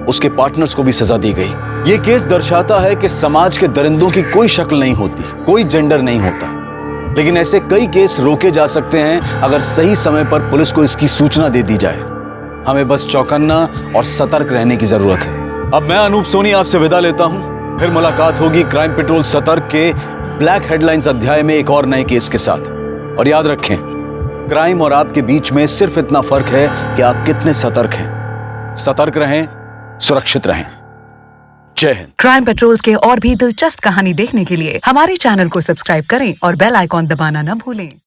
उसके पार्टनर्स को भी सजा दी गई। ये केस दर्शाता है कि समाज के दरिंदों की कोई शक्ल नहीं होती, कोई जेंडर नहीं होता। लेकिन ऐसे कई केस रोके जा सकते हैं अगर सही समय पर पुलिस को इसकी सूचना दे दी जाए। हमें बस चौकन्ना और सतर्क रहने की जरूरत है। अब मैं अनूप सोनी आपसे विदा लेता हूं। फिर मुलाकात होगी क्राइम पेट्रोल सतर्क के ब्लैक हेडलाइंस अध्याय में एक और नए केस के साथ। और याद रखें, क्राइम और आपके बीच में सिर्फ इतना फर्क है कि आप कितने सतर्क हैं। सतर्क रहें, सुरक्षित रहें। जय हिंद। क्राइम पेट्रोल्स के और भी दिलचस्प कहानी देखने के लिए हमारे चैनल को सब्सक्राइब करें और बेल आइकॉन दबाना न भूलें।